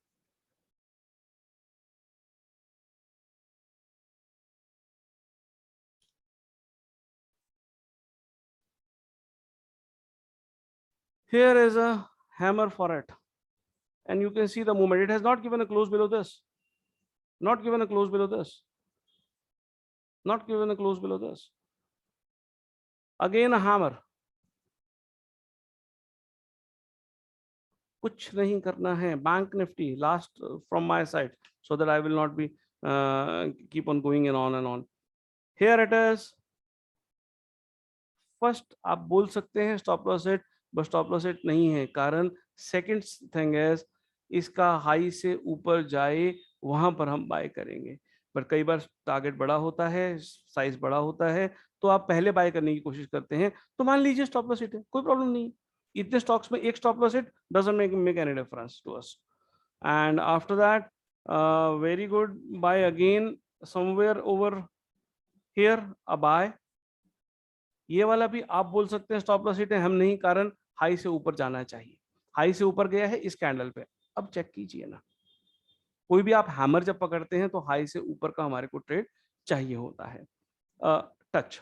Here is a hammer for it, and you can see the movement. It has not given a close below this, not given a close below this, not given a close below this. Again a hammer. कुछ नहीं करना है। Bank Nifty last from my side, so that I will not be keep on going and on. Here it is. First आप बोल सकते हैं stop loss hit, but stop loss hit नहीं है। कारण सेकंड थिंग इज इसका हाई से ऊपर जाए वहां पर हम बाय करेंगे, पर कई बार टारगेट बड़ा होता है, साइज बड़ा होता है, तो आप पहले बाय करने की कोशिश करते हैं, तो मान लीजिए स्टॉप लॉस हिट है, कोई प्रॉब्लम नहीं। इतने स्टॉक्स में एक stop loss hit doesn't make any difference to us, and after that very good buy again somewhere over here a buy. ये वाला भी आप बोल सकते हैं स्टॉप लॉस हिट है, हम नहीं, कारण हाई से ऊपर जाना चाहिए। हाई से ऊपर गया है इस कैंडल पे, अब चेक कीजिए ना, कोई भी आप हैमर जब पकड़ते हैं तो हाई से ऊपर का हमारे को ट्रेड चाहिए होता है। Touch,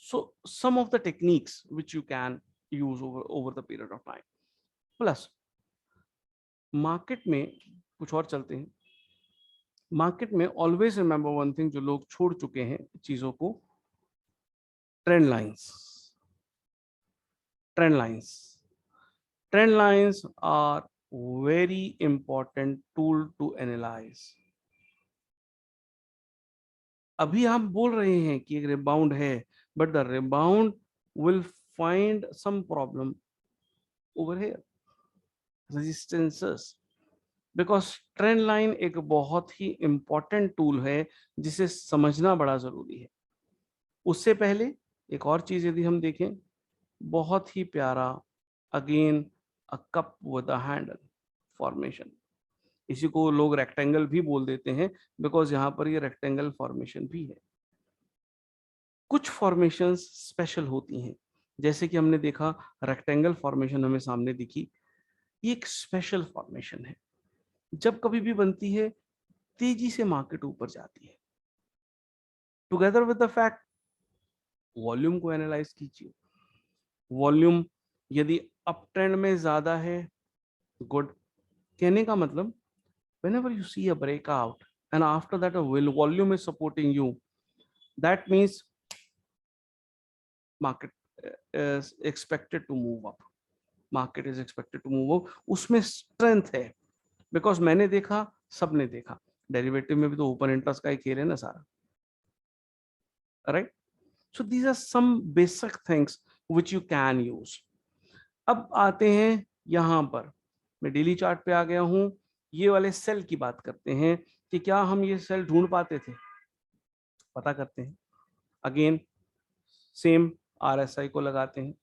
so some of the techniques which you can use over the period of time. Plus market में कुछ और चलते हैं। मार्केट में ऑलवेज रिमेंबर वन थिंग, जो लोग छोड़ चुके हैं चीजों को, trend lines. Trend lines, trend lines are very important tool to analyze. अभी हम बोल रहे हैं कि एक रिबाउंड है, but the rebound will find some problem over here, resistances, because trend line एक बहुत ही इंपॉर्टेंट टूल है जिसे समझना बड़ा जरूरी है। उससे पहले एक और चीज यदि हम देखें, बहुत ही प्यारा, again a cup with a handle formation. इसी को लोग रेक्टेंगल भी बोल देते हैं, बिकॉज यहाँ पर ये रेक्टेंगल फॉर्मेशन भी है। कुछ फॉर्मेशंस स्पेशल होती हैं, जैसे कि हमने देखा रेक्टेंगल फॉर्मेशन हमें सामने दिखी, ये एक स्पेशल फॉर्मेशन है। जब कभी भी बनती है तेजी से मार्केट ऊपर जाती है, together with the fact volume को एनालाइज कीजिए। वॉल्यूम यदि अप ट्रेंड में ज्यादा है, गुड, कहने का मतलब whenever you see a breakout and after that a volume is supporting you, that means market is expected to move up, market is expected to move up, उसमें strength है। because मैंने देखा, सबने देखा, डेरिवेटिव में भी तो ओपन इंटरेस्ट का ही खेल है ना सारा, right. so these are some basic things which you can use. अब आते हैं यहाँ पर, मैं डेली चार्ट पे आ गया हूँ, ये वाले सेल की बात करते हैं कि क्या हम ये सेल ढूंढ पाते थे, पता करते हैं। अगेन सेम RSI को लगाते हैं,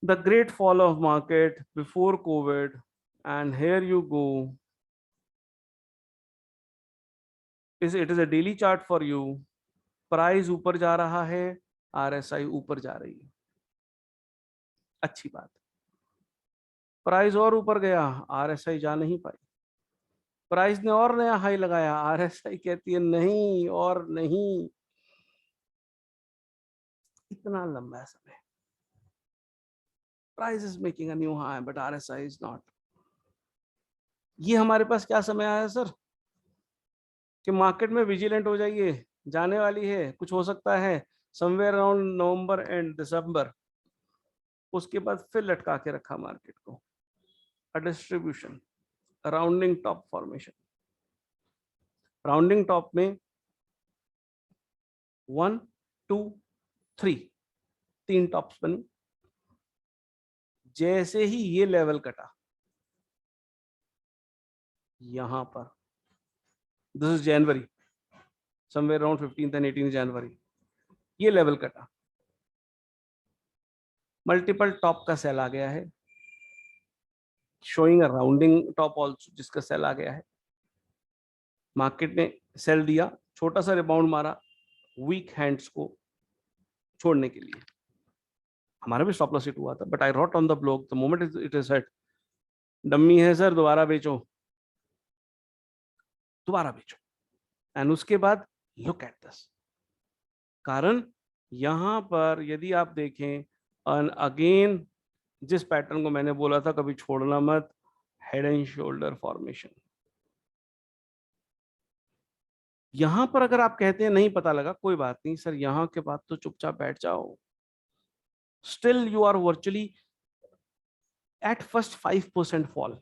the great fall of market before COVID, and here you go, it is a daily chart for you. Price ऊपर जा रहा है, RSI ऊपर जा रही है, अच्छी बात। प्राइस और ऊपर गया, RSI जा नहीं पाई, प्राइस ने और नया हाई लगाया, आरएसआई कहती है नहीं और नहीं। इतना लंबा समय, price is making a new high but RSI is not. ये हमारे पास क्या समय आया सर कि मार्केट में विजिलेंट हो जाइए, जाने वाली है, कुछ हो सकता है समवेयर अराउंड नवंबर एंड दिसंबर। उसके बाद फिर लटका के रखा मार्केट को, a distribution, rounding top formation. Rounding top में 1 2 3 3 टॉप्स बनी। जैसे ही ये लेवल कटा यहां पर, this is January, somewhere around 15th and 18th जनवरी, ये लेवल कटा, मल्टीपल टॉप का सेल आ गया है, showing a rounding top also, जिसका सेल आ गया है। मार्केट ने सेल दिया, छोटा सा रिबाउंड मारा वीक हैंड्स को छोड़ने के लिए। हमारा भी स्टॉप लॉस हिट हुआ था, but I wrote on the blog the moment it is hit, dummy है सर, दोबारा बेचो, दोबारा बेचो। एंड उसके बाद लुक एट दिस, कारण यहां पर यदि आप देखें अगेन जिस पैटर्न को मैंने बोला था कभी छोड़ना मत, हेड एंड शोल्डर फॉर्मेशन। यहां पर अगर आप कहते हैं नहीं पता लगा, कोई बात नहीं सर, यहां के बाद तो चुपचाप बैठ जाओ। Still you are virtually at first 5% fall.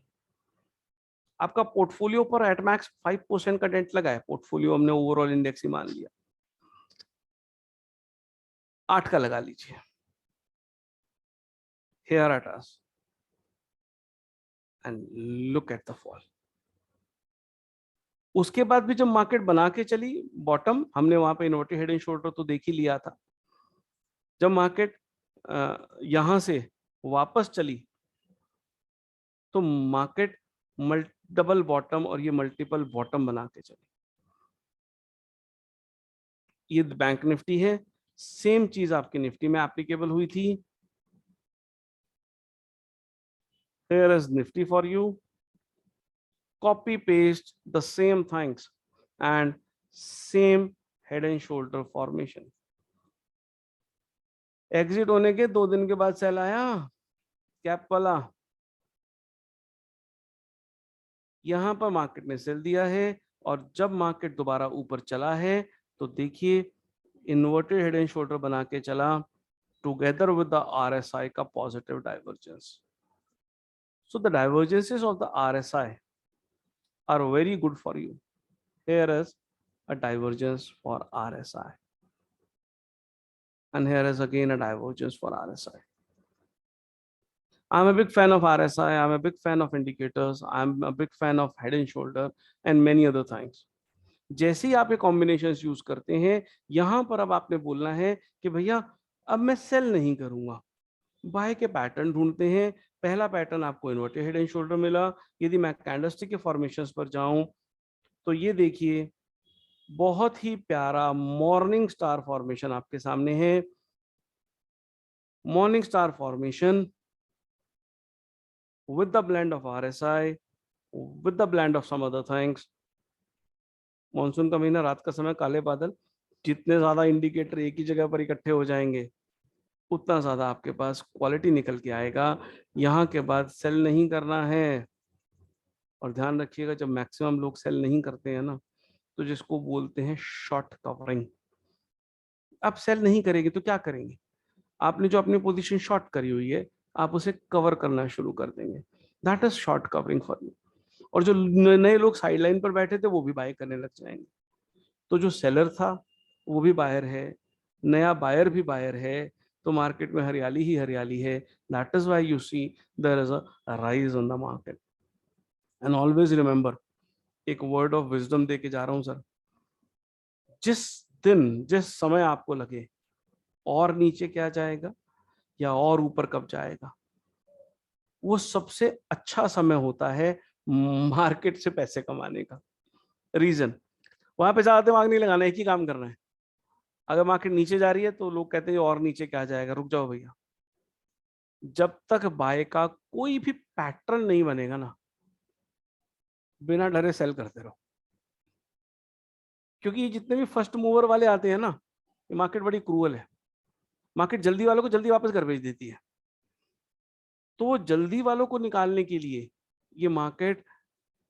आपका पोर्टफोलियो पर एट मैक्स 5% का डेंट लगा है। पोर्टफोलियो हमने ओवरऑल इंडेक्स ही मान लिया, 8 का लगा लीजिए। Here at us and look at the fall. उसके बाद भी जब मार्केट बना के चली बॉटम, हमने वहां पे इन्वर्टेड हेड एंड शोल्डर तो देख ही लिया था। जब मार्केट यहां से वापस चली तो मार्केट डबल बॉटम और ये मल्टीपल बॉटम बना के चली। ये बैंक निफ्टी है, सेम चीज आपकी निफ्टी में एप्लीकेबल हुई थी। Here is Nifty for you. Copy paste the same things and same head and shoulder formation. Exit होने के 2 दिन के बाद सेल आया कैप वाला, यहां पर मार्केट ने सेल दिया है। और जब मार्केट दोबारा ऊपर चला है तो देखिए इन्वर्टेड हेड एंड शोल्डर बना के चला, टुगेदर विद द आरएसआई का positive divergence. So the divergences of the RSI are very good for you. Here is a divergence for RSI, and here is again a divergence for RSI. I'm a big fan of RSI. I'm a big fan of indicators. I'm a big fan of head and shoulder and many other things. जैसे ही आप ये कॉम्बिनेशंस यूज करते हैं, यहां पर अब आपने बोलना है कि भैया अब मैं सेल नहीं करूंगा, बाय के पैटर्न ढूंढते हैं। पहला पैटर्न आपको इन्वर्टेड हेड एंड शोल्डर मिला। यदि मैं कैंडलस्टिक के फॉर्मेशंस पर जाऊं तो ये देखिए बहुत ही प्यारा मॉर्निंग स्टार फॉर्मेशन आपके सामने है। Morning star formation with the blend of RSI, with the blend of some other things. Monsoon का महीना, रात का समय, काले बादल, जितने ज्यादा इंडिकेटर एक ही जगह पर इकट्ठे हो जाएंगे उतना ज्यादा आपके पास क्वालिटी निकल के आएगा। यहाँ के बाद सेल नहीं करना है। और ध्यान रखिएगा जब मैक्सिमम लोग सेल नहीं करते हैं ना, तो जिसको बोलते हैं शॉर्ट कवरिंग। आप सेल नहीं करेंगे तो क्या करेंगे? आपने जो अपनी पोजीशन शॉर्ट करी हुई है आप उसे कवर करना शुरू कर देंगे। That is short covering for you. और जो नए लोग साइडलाइन पर बैठे थे वो भी बाय करने लग जाएंगे। तो जो सेलर था वो भी बायर है, नया बायर भी बायर है, तो मार्केट में हरियाली ही हरियाली है। That is why you see there is a rise on the market. And always remember, एक वर्ड ऑफ विजडम दे के जा रहा हूं सर, जिस दिन जिस समय आपको लगे और नीचे क्या जाएगा या और ऊपर कब जाएगा, वो सबसे अच्छा समय होता है मार्केट से पैसे कमाने का। रीजन, वहां पे ज्यादा दिमाग नहीं लगाना, एक ही काम करना है। अगर मार्केट नीचे जा रही है तो लोग कहते हैं और नीचे क्या जाएगा, रुक जाओ भैया। जब तक बाय का कोई भी पैटर्न नहीं बनेगा ना, बिना डरे सेल करते रहो, क्योंकि ये जितने भी फर्स्ट मूवर वाले आते हैं ना, ये मार्केट बड़ी क्रूअल है। मार्केट जल्दी वालों को जल्दी वापस घर भेज देती है। तो जल्दी वालों को निकालने के लिए ये मार्केट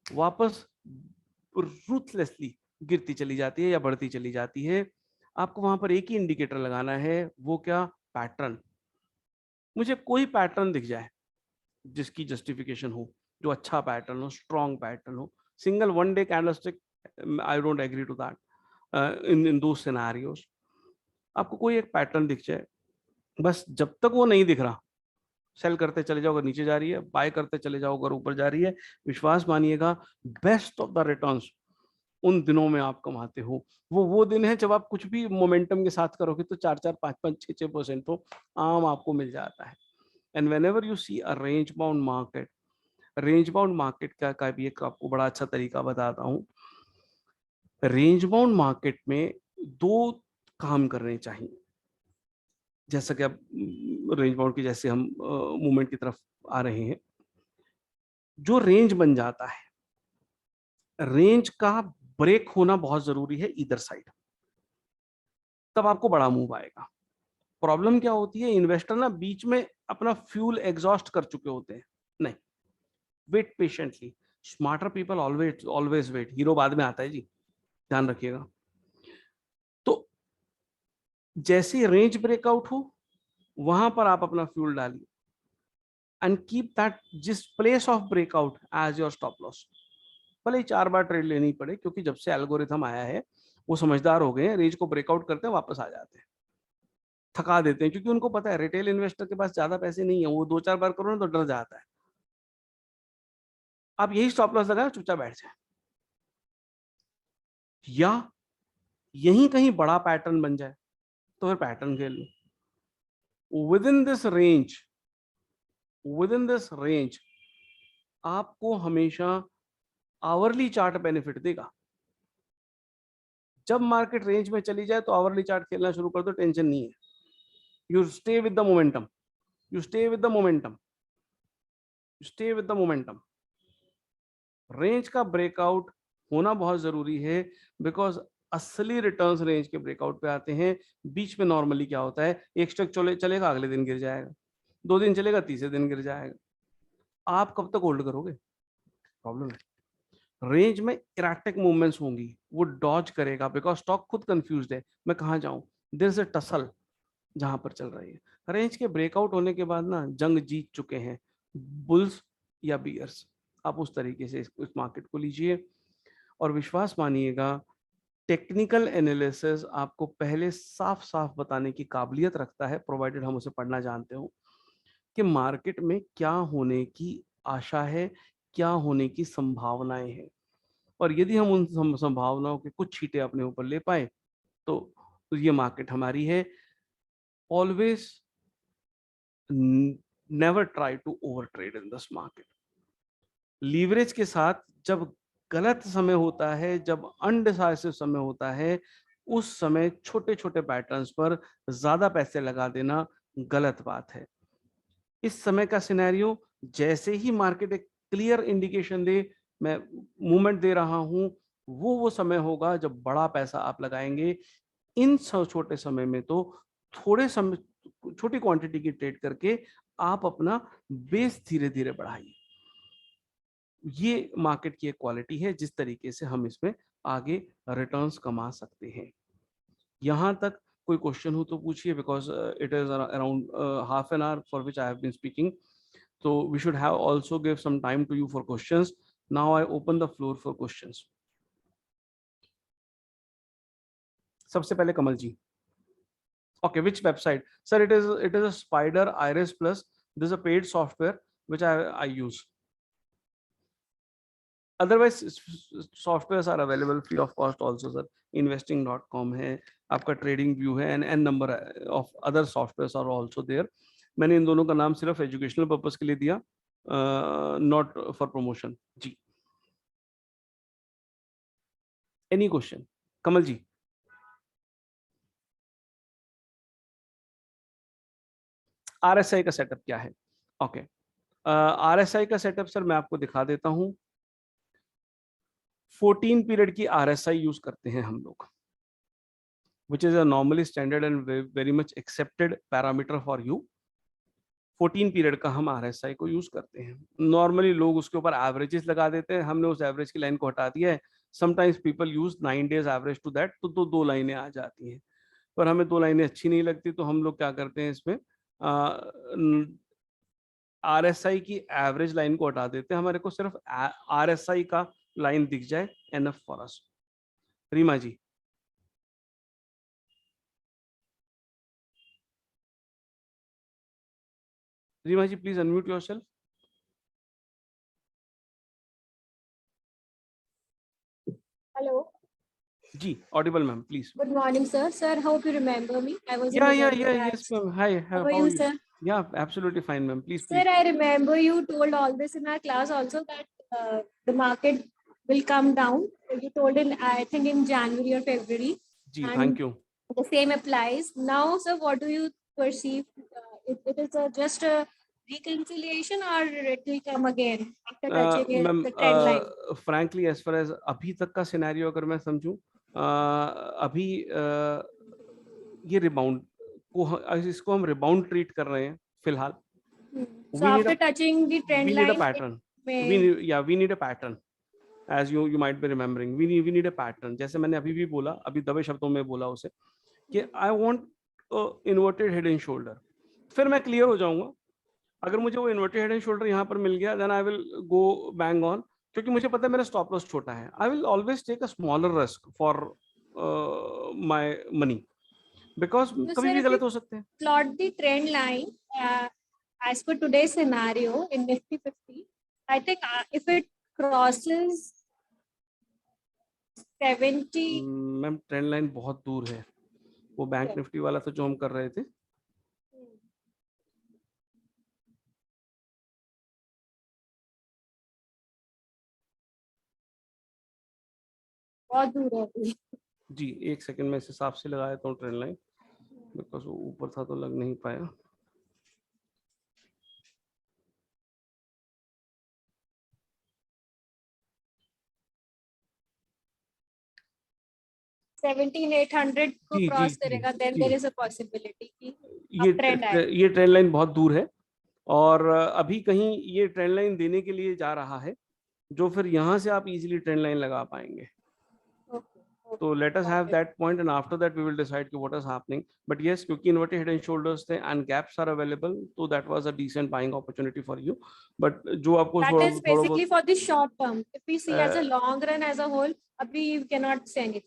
वापस रूथलेसली गिरती चली जाती है या बढ़ती चली जाती है। आपको वहां पर एक ही इंडिकेटर लगाना है, वो क्या? पैटर्न। मुझे कोई पैटर्न दिख जाए जिसकी जस्टिफिकेशन हो, जो अच्छा पैटर्न हो, स्ट्रॉन्ग पैटर्न हो। Single one day candlestick, I don't agree to that in दो सिनेरियोस। आपको कोई एक पैटर्न दिख जाए, बस जब तक वो नहीं दिख रहा, सेल करते चले जाओ अगर नीचे जा रही है, बाय करते चले जाओ अगर ऊपर जा रही है। विश्वास मानिएगा, बेस्ट ऑफ द रिटर्न्स उन दिनों में आप कमाते हो। वो दिन है जब आप कुछ भी मोमेंटम के साथ करोगे तो 4-4, 5-5, 6-6% तो आम आपको मिल जाता है। And whenever you see a range bound market, range bound market का भी एक आपको बड़ा अच्छा तरीका बताता हूँ। रेंज बाउंड मार्केट में दो काम करने चाहिए। जैसा कि अब रेंज बाउंड की जैसे हम मूवमेंट की तरफ आ रहे हैं, जो रेंज बन जाता है, रेंज का ब्रेक होना बहुत जरूरी है इधर साइड, तब आपको बड़ा मूव आएगा। प्रॉब्लम क्या होती है, इन्वेस्टर ना बीच में अपना फ्यूल एग्जॉस्ट कर चुके होते हैं। नहीं, wait patiently, smarter people always always wait. Hero बाद में आता है जी, ध्यान रखिएगा। तो जैसे रेंज ब्रेकआउट हो, वहां पर आप अपना फ्यूल डालिए एंड कीप दैट जिस place of breakout as your stop loss. भले ही 4 बार ट्रेड लेनी पड़े, क्योंकि जब से एल्गोरिथम आया है वो समझदार हो गए हैं, रेंज को ब्रेकआउट करते हैं वापस आ जाते हैं, थका देते हैं, क्योंकि उनको पता है रिटेल इन्वेस्टर के पास ज्यादा पैसे नहीं है, वो 2-4 बार करो ना तो डर जाता है। आप यही स्टॉप लॉस लगाए, चुपचाप बैठ जाए, या यहीं कहीं बड़ा पैटर्न बन जाए तो फिर पैटर्न खेल लो। विद इन दिस रेंज आपको हमेशा आवरली चार्ट बेनिफिट देगा। जब मार्केट रेंज में चली जाए तो आवरली चार्ट खेलना शुरू कर दो, टेंशन नहीं है। You stay with the momentum, you stay with the momentum, you stay with the momentum. Range का ब्रेकआउट होना बहुत जरूरी है, बिकॉज असली रिटर्न्स रेंज के ब्रेकआउट पे आते हैं। बीच में नॉर्मली क्या होता है, एक स्टॉक चलेगा, अगले दिन गिर जाएगा, 2 दिन चलेगा, तीसरे दिन गिर जाएगा। आप कब तक होल्ड करोगे? प्रॉब्लम है। रेंज में इराटिक मूवमेंट्स होंगी, वो डॉज करेगा, बिकॉज स्टॉक खुद कंफ्यूज्ड है, मैं कहाँ जाऊं, देयर इज अ टसल जहां पर चल रही है। रेंज के ब्रेकआउट होने के बाद ना जंग जीत चुके हैं बुल्स या बियर्स। आप उस तरीके से इस मार्केट को लीजिए और विश्वास मानिएगा, टेक्निकल एनालिसिस आपको पहले साफ साफ बताने की काबिलियत रखता है, प्रोवाइडेड हम उसे पढ़ना जानते हो, कि मार्केट में क्या होने की आशा है, क्या होने की संभावनाएं हैं। और यदि हम उन संभावनाओं के कुछ छींटे अपने ऊपर ले पाए तो ये मार्केट हमारी है। Always never try to over trade in this market. Leverage के साथ जब गलत समय होता है, जब अनडिसाइसिव समय होता है, उस समय छोटे छोटे पैटर्न्स पर ज्यादा पैसे लगा देना गलत बात है। इस समय का सिनेरियो, जैसे ही मार्केट एक क्लियर इंडिकेशन दे मैं मूवमेंट दे रहा हूं, वो समय होगा जब बड़ा पैसा आप लगाएंगे। इन छोटे समय में तो थोड़े समय, छोटी क्वांटिटी की ट्रेड करके आप अपना बेस धीरे धीरे बढ़ाइए। ये मार्केट की एक क्वालिटी है, जिस तरीके से हम इसमें आगे रिटर्न्स कमा सकते हैं। यहां तक कोई क्वेश्चन हो तो पूछिए, because it is around half an hour for which I have been speaking, so we should have also give some time to you for questions. Now I open the floor for questions. सबसे पहले कमल जी, okay, which website? Sir, it is a Spider Iris Plus. This is a paid software which I use. Otherwise softwares are available free of cost also, sir. Investing.com है, आपका trading view है, and number of other softwares are also there. मैंने इन दोनों का नाम सिर्फ एजुकेशनल पर्पस के लिए दिया, नॉट फॉर प्रमोशन जी। Any question? Kamal ji, RSI का सेटअप क्या है? ओके, आरएसआई का सेटअप सर मैं आपको दिखा देता हूं। 14 पीरियड की RSI यूज करते हैं हम लोग, which is a normally standard and very much accepted parameter for you. 14 period का हम RSI को यूज करते हैं. नॉर्मली लोग उसके ऊपर एवरेजेस लगा देते हैं, हमने उस एवरेज की लाइन को हटा दिया है. Sometimes people use 9 days average to that, तो दो लाइनें आ जाती हैं, पर हमें दो लाइनें अच्छी नहीं लगती, तो हम लोग क्या करते हैं इसमें RSI की एवरेज लाइन को हटा देते हैं. हमारे को सिर्फ RSI का लाइन दिख जाए, enough for us. Reema ji. Reema ji, please unmute yourself. Hello. जी, audible ma'am, please. Good morning, sir. Sir, hope you remember me. I was in Yeah, the yeah, November yeah, batch. yes, ma'am. Hi, How are how you, are you? sir? Yeah, absolutely fine, ma'am. Please, Sir, please. I remember you told all this in our class also that the market will come down. You told in, I think, in January or February. जी, And thank you. the same applies. Now, sir, what do you perceive? It is just a reconciliation or it will come again after touching it, ma'am, the trend line? frankly, as far as अभी तक का सिनेरियो अगर मैं समझूं, अभी ये रिबाउंड को, इसको हम रिबाउंड ट्रीट कर रहे हैं फिलहाल. So after touching the trend we need a line, pattern. may... We need a pattern. As you might be remembering, we need a pattern. जैसे मैंने अभी भी बोला, अभी दबे शब्दों में बोला उसे कि I want inverted head and shoulder. फिर मैं क्लियर हो जाऊंगा. अगर मुझे वो इन्वर्टेड हेड एंड शोल्डर यहाँ पर मिल गया, then I will go bang on, क्योंकि मुझे पता है मेरा स्टॉप लॉस छोटा है. I will always take a smaller risk for my money, because कभी भी गलत हो सकते हैं. Plot the trend line as per today's scenario in Nifty 50. I think if it crosses 70, ma'am trend line बहुत दूर है. वो बैंक निफ्टी वाला तो जो हम कर रहे थे, बहुत दूर है. जी एक सेकंड में इस हिसाब से लगाया था ट्रेंड लाइन, बिकॉज वो ऊपर था तो लग नहीं पाया. $17,800 को जी, क्रॉस जी, करेगा, जी, देन जी. देयर इज अ पॉसिबिलिटी कि ये ट्रेंड आए. ये ट्रेंड लाइन बहुत दूर है, और अभी कहीं ये ट्रेंड लाइन देने के लिए जा रहा है, जो फिर यहाँ से आप इजीली ट्रेंड लाइन लगा पाएंगे. तो let us have that point and after that we will decide कि what is happening. But yes, क्योंकि इन्वर्टेड हेड एंड शोल्डर्स थे एंड गैप्स आर अवेलेबल, तो that was a decent buying opportunity for you. But जो आपको That is basically for the short term. If we see as a long run as a whole, अभी you cannot say anything.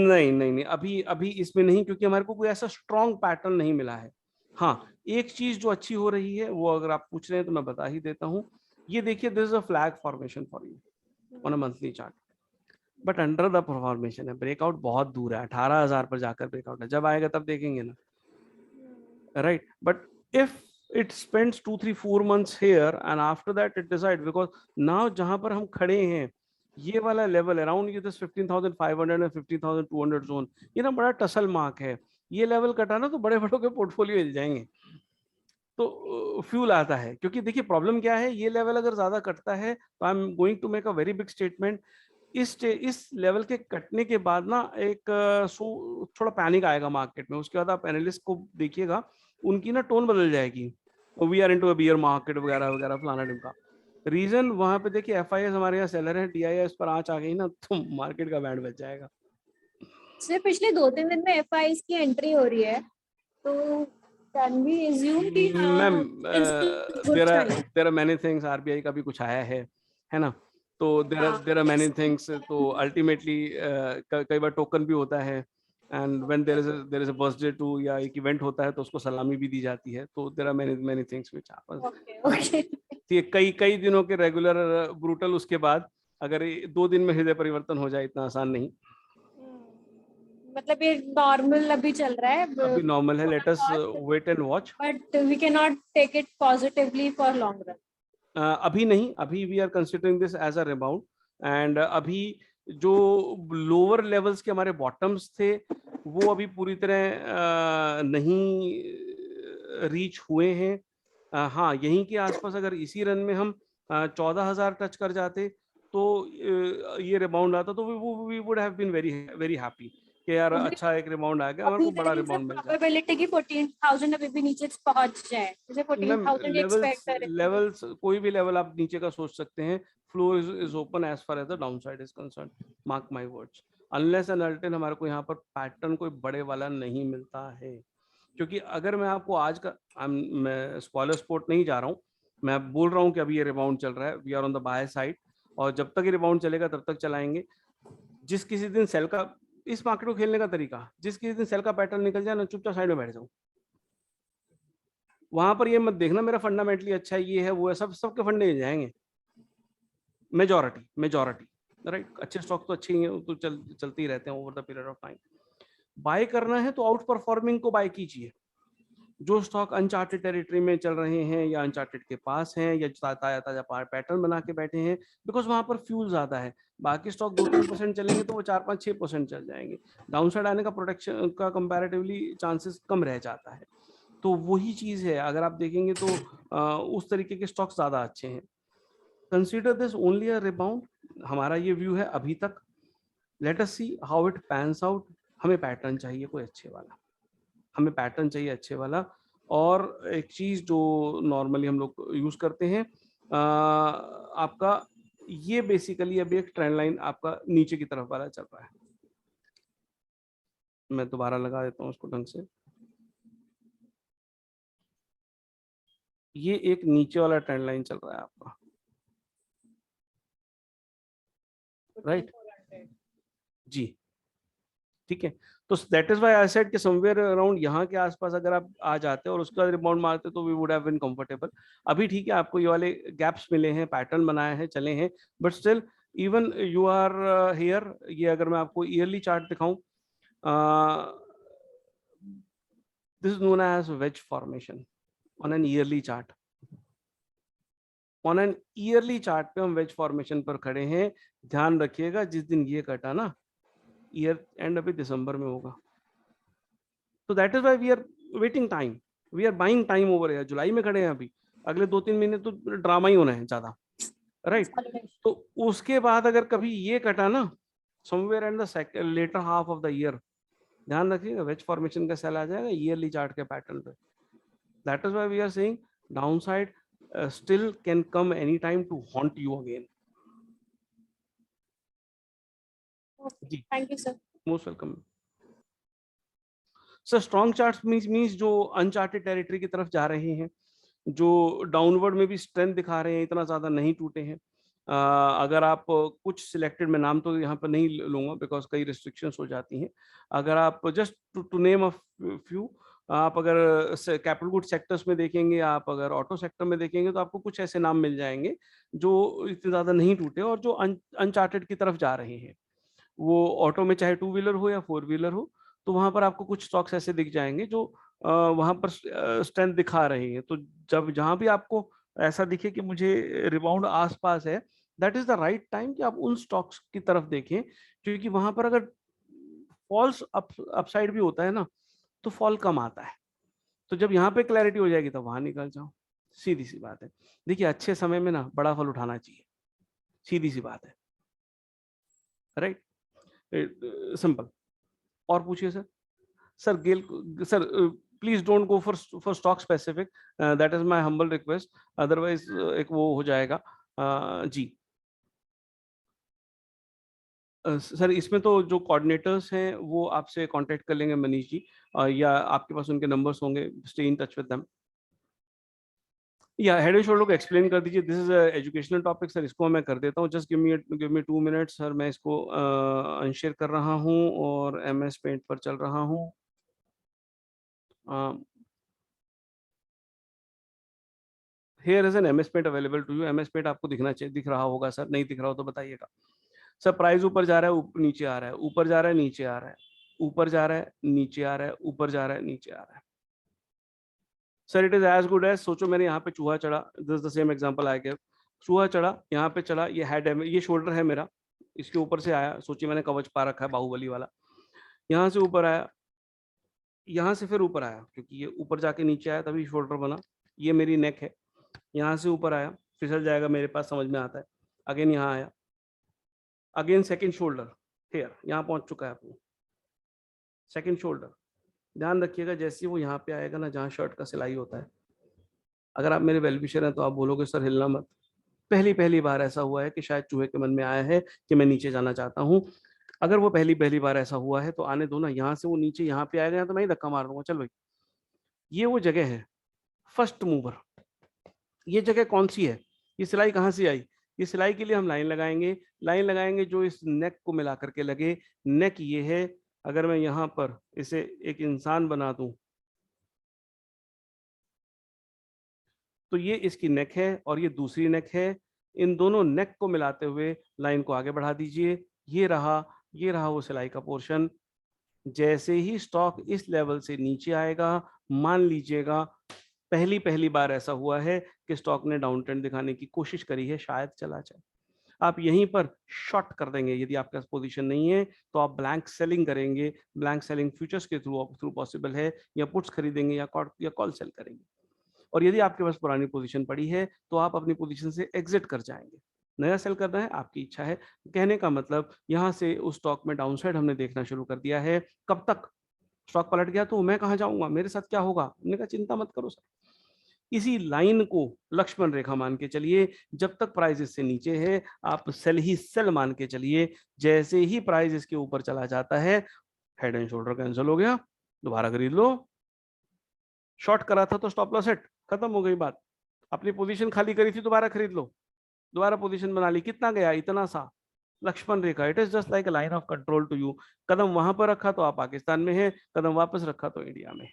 नहीं, अभी इसमें नहीं, क्योंकि हमारे को कोई ऐसा स्ट्रॉन्ग पैटर्न नहीं मिला है. हाँ, एक चीज जो अच्छी हो रही है, वो अगर आप पूछ रहे हैं तो मैं बता ही देता हूँ. ये देखिए, this is a flag formation for you on a monthly chart, but under the formation है. ब्रेकआउट बहुत दूर है, 18,000 पर जाकर ब्रेकआउट है. जब आएगा तब देखेंगे ना, right. But if it spends 2-3-4 months here and after that it decide, because now जहां पर हम खड़े हैं, ये वाला लेवल अराउंड ये 15,500 and 15,200 जोन, ये ना बड़ा टसल मार्क है. ये लेवल कटा ना तो बड़े बड़ों के पोर्टफोलियो हिल जाएंगे. तो फ्यूल आता है, क्योंकि देखिए प्रॉब्लम क्या है, ये लेवल अगर ज्यादा कटता है तो I am going to make a very big statement. इस लेवल के कटने के बाद ना एक थोड़ा पैनिक आएगा मार्केट में. उसके बाद आप एनालिस्ट को देखिएगा, उनकी ना टोन बदल जाएगी. We are into a bear market वगैरह वगैरह फलाना ढिमका. रीजन वहां पे देखिए, एफआईएस हमारे यहाँ सेलर है, डीआईएस पर आंच आ गई ना तो मार्केट का बैंड बच जाएगा. सिर्फ पिछले 2-3 दिन में एफआईएस की एंट्री हो रही है, तो कैन वी अज्यूम कि ma'am there are many things. RBI का भी कुछ आया है ना, तो देयर आर मेनी थिंग्स. तो अल्टीमेटली कई बार टोकन भी होता है, and when there is a birthday too, या एक इवेंट होता है तो उसको सलामी भी दी जाती है. तो there are many things which happens. कई दिनों के रेगुलर ब्रूटल उसके बाद अगर 2 दिन में हृदय परिवर्तन हो जाए, इतना आसान नहीं. मतलब ये नॉर्मल अभी चल रहा है, अभी नॉर्मल है. Let us wait and watch, but we can not take it positively for long run. अभी नहीं. अभी we are considering this as a rebound, and अभी जो लोअर लेवल्स के हमारे बॉटम्स थे, वो अभी पूरी तरह नहीं रीच हुए हैं. हाँ, यहीं के आसपास अगर इसी रन में हम 14,000 टच कर जाते तो ये रिबाउंड आता तो we would have been very very happy कि यार अभी- अच्छा एक रिबाउंड आ गया, हमारे अभी को बड़ा there is a रिबाउंड मिल जाए। probability कि 14,000 अभी भी नीचे पहुंच जाए, जैसे मैम 14,000 एक्सपेक्ट कर रहे थे। लेवल्स कोई भी लेवल आप नीचे का सोच सकते हैं, floor is open as far as the down side is concern, mark my words, unless and until हमारे को यहाँ पर पैटर्न कोई बड़े वाला नहीं मिलता है। क्योंकि अगर मैं आपको आज का, मैं स्पॉइलर स्पोर्ट नहीं जा रहा हूँ, मैं बोल रहा हूँ कि अभी ये रिबाउंड चल रहा है, we are on the buy side, और जब तक ये रिबाउंड चलेगा तब तक चलाएंगे। जिस किसी दिन सेल का, इस मार्केट को खेलने का तरीका, जिस किसी दिन सेल का पैटर्न निकल जाए ना, चुपचाप साइड में बैठ जाऊं, वहां पर ये मत देखना मेरा फंडामेंटली अच्छा है, ये है वो है, सब सबके फंडे मिल जाएंगे, मेजॉरिटी राइट। अच्छे स्टॉक तो अच्छे ही हैं, तो चलते ही रहते हैं over the period of time. Buy करना है तो आउट परफॉर्मिंग को बाय कीजिए। जो स्टॉक अनचार्टेड टेरिटरी में चल रहे हैं या अनचार्टेड के पास हैं या ताजा ताजा पैटर्न बना के बैठे हैं, बिकॉज वहां पर फ्यूल ज्यादा है। बाकी स्टॉक 2-3% चलेंगे तो वो 4-5-6% चल जाएंगे, डाउन साइड आने का प्रोटेक्शन का कंपैरेटिवली चांसेस कम रह जाता है। तो वही चीज है, अगर आप देखेंगे तो उस तरीके के स्टॉक्स ज्यादा अच्छे हैं। Consider this only a rebound, हमारा ये व्यू है अभी तक। Let us see how it pans out. हमें पैटर्न चाहिए कोई अच्छे वाला, हमें पैटर्न चाहिए अच्छे वाला। और एक चीज जो नॉर्मली हम लोग यूज करते हैं, आपका ये बेसिकली अभी एक ट्रेंड लाइन आपका नीचे की तरफ वाला चल रहा है। मैं दोबारा लगा देता हूँ उसको ढंग से। ये एक नीचे वाला ट्रेंड लाइन चल रहा है आपका, राइट जी, ठीक है। तो that is why I said कि समवेयर अराउंड यहाँ के आसपास अगर आप आ जाते और उसके बाद रिबाउंड मारते तो we would have been comfortable. अभी ठीक है, आपको ये वाले गैप्स मिले हैं, पैटर्न बनाए हैं, चले हैं, but still even you are here. ये अगर मैं आपको ईयरली चार्ट दिखाऊं, this is known as wedge formation on an yearly chart. On an yearly chart पे हम वेज फॉर्मेशन पर खड़े हैं। ध्यान रखिएगा जिस दिन ये कटा ना, ईयर एंड अभी दिसंबर में होगा, तो that is why we are waiting time, we are buying time over here. जुलाई में खड़े हैं अभी, अगले 2-3 महीने तो ड्रामा ही होना है ज्यादा, राइट। तो उसके बाद अगर कभी ये कटा ना, somewhere and the latter half of the year, ध्यान रखिएगा वेज फॉर्मेशन का सेल आ जाएगा ईयरली चार्ट के पैटर्न पे। That is why we are saying down side still can come anytime to haunt you again. Okay. Thank you, sir. Most welcome. So strong charts means जो uncharted territory की तरफ जा रहे हैं, जो डाउनवर्ड में भी स्ट्रेंथ दिखा रहे हैं, इतना ज्यादा नहीं टूटे हैं। अगर आप कुछ सिलेक्टेड, मैं नाम तो यहाँ पर नहीं लूंगा बिकॉज कई रिस्ट्रिक्शंस हो जाती हैं। अगर आप just to name a few, आप अगर कैपिटल गुड सेक्टर्स में देखेंगे, आप अगर ऑटो सेक्टर में देखेंगे, तो आपको कुछ ऐसे नाम मिल जाएंगे जो इतने ज्यादा नहीं टूटे और जो अनचार्टेड की तरफ जा रहे हैं। वो ऑटो में चाहे 2 व्हीलर हो या 4 व्हीलर हो, तो वहां पर आपको कुछ स्टॉक्स ऐसे दिख जाएंगे जो वहां पर स्ट्रेंथ दिखा रहे हैं। तो जब जहां भी आपको ऐसा दिखे कि मुझे रिबाउंड आसपास है, that is the right time कि आप उन स्टॉक्स की तरफ देखें, क्योंकि वहां पर अगर फॉल्स अपसाइड भी होता है ना, तो फॉल कम आता है। तो जब यहाँ पे क्लैरिटी हो जाएगी तब वहां निकल जाओ, सीधी सी बात है। देखिए अच्छे समय में ना बड़ा फल उठाना चाहिए, सीधी सी बात है, राइट, सिंपल। और पूछिए sir. Sir Gail sir, please don't go for stock specific, that is my humble request, otherwise एक वो हो जाएगा। जी सर, इसमें तो जो कोऑर्डिनेटर्स हैं वो आपसे कांटेक्ट कर लेंगे, मनीष जी, या आपके पास उनके नंबर्स होंगे, stay in touch with them. या हेड एंड शोल्डर को एक्सप्लेन कर दीजिए, this is educational topic sir, इसको मैं कर देता हूँ, just give me 2 minutes sir, मैं इसको अनशेयर कर रहा हूँ और MS पेंट पर चल रहा हूँ। Here is an MS paint available to you. MS paint आपको दिखना चाहिए, दिख रहा होगा सर, नहीं दिख रहा हो तो बताइएगा। सर प्राइस ऊपर जा रहा है, नीचे आ रहा है, ऊपर जा रहा है, नीचे आ रहा है, ऊपर जा रहा है, नीचे आ रहा है, ऊपर जा रहा है, नीचे आ रहा है। Sir it is as good as, सोचो मैंने यहाँ पे चूहा चढ़ा, this the same example I give. चूहा चढ़ा, यहाँ पे चढ़ा, ये हेड है, ये शोल्डर है मेरा, इसके ऊपर से आया, सोचिए मैंने कवच पा रखा है बाहुबली वाला, यहाँ से ऊपर आया, यहाँ से फिर ऊपर आया, क्योंकि ये ऊपर जाके नीचे आया तभी शोल्डर बना, ये मेरी नेक है, यहाँ से ऊपर आया, फिसल जाएगा मेरे पास, समझ में आता है, अगेन यहाँ आया, अगेन सेकंड शोल्डर हेयर यहाँ पहुंच चुका है अपना सेकंड शोल्डर। ध्यान रखिएगा जैसे वो यहाँ पे आएगा ना जहाँ शर्ट का सिलाई होता है, अगर आप मेरे वेलविशर हैं तो आप बोलोगे सर हिलना मत। पहली बार ऐसा हुआ है कि शायद चूहे के मन में आया है कि मैं नीचे जाना चाहता हूँ। अगर वो पहली बार ऐसा हुआ है तो आने दो ना, यहाँ से वो नीचे यहाँ पे आएगा तो मैं ही धक्का मार दूंगा, चल भाई। ये वो जगह है फर्स्ट मूवर। ये जगह कौन सी है, ये सिलाई कहाँ से आई? ये सिलाई के लिए हम लाइन लगाएंगे जो इस नेक को मिला करके लगे। नेक ये है, अगर मैं यहाँ पर इसे एक इंसान बना दूं तो ये इसकी नेक है और ये दूसरी नेक है। इन दोनों नेक को मिलाते हुए लाइन को आगे बढ़ा दीजिए। ये रहा वो सिलाई का पोर्शन। जैसे ही स्टॉक इस लेवल से नीचे आएगा, मान लीजिएगा पहली बार ऐसा हुआ है कि स्टॉक ने डाउन ट्रेंड दिखाने की कोशिश करी है, शायद चला जाए। आप यहीं पर शॉर्ट कर देंगे। यदि आपके पास पोजीशन नहीं है तो आप ब्लैंक सेलिंग करेंगे। ब्लैंक सेलिंग फ्यूचर्स के थ्रू पॉसिबल है, या पुट्स खरीदेंगे या कॉल सेल करेंगे। और यदि आपके पास पुरानी पोजीशन पड़ी है तो आप अपनी पोजीशन से एग्जिट कर जाएंगे। नया सेल करना है आपकी इच्छा है। कहने का मतलब यहाँ से उस स्टॉक में डाउनसाइड हमने देखना शुरू कर दिया है। कब तक? स्टॉक पलट गया तो मैं कहाँ जाऊंगा, मेरे साथ क्या होगा? हमने कहा चिंता मत करो सर, इसी लाइन को लक्ष्मण रेखा मान के चलिए। जब तक प्राइस इससे नीचे है आप सेल ही सेल मान के चलिए। जैसे ही प्राइस इसके ऊपर चला जाता है, हेड एंड शोल्डर कैंसिल हो गया, दोबारा खरीद लो। शॉर्ट करा था तो स्टॉप लॉस हिट, खत्म हो गई बात। अपनी पोजीशन खाली करी थी, दोबारा खरीद लो, दोबारा पोजीशन बना ली। कितना गया? इतना सा। Lakshman rekha, it is just like a line of control to you. कदम वहां पर रखा तो आप पाकिस्तान में हैं, कदम वापस रखा तो इंडिया में।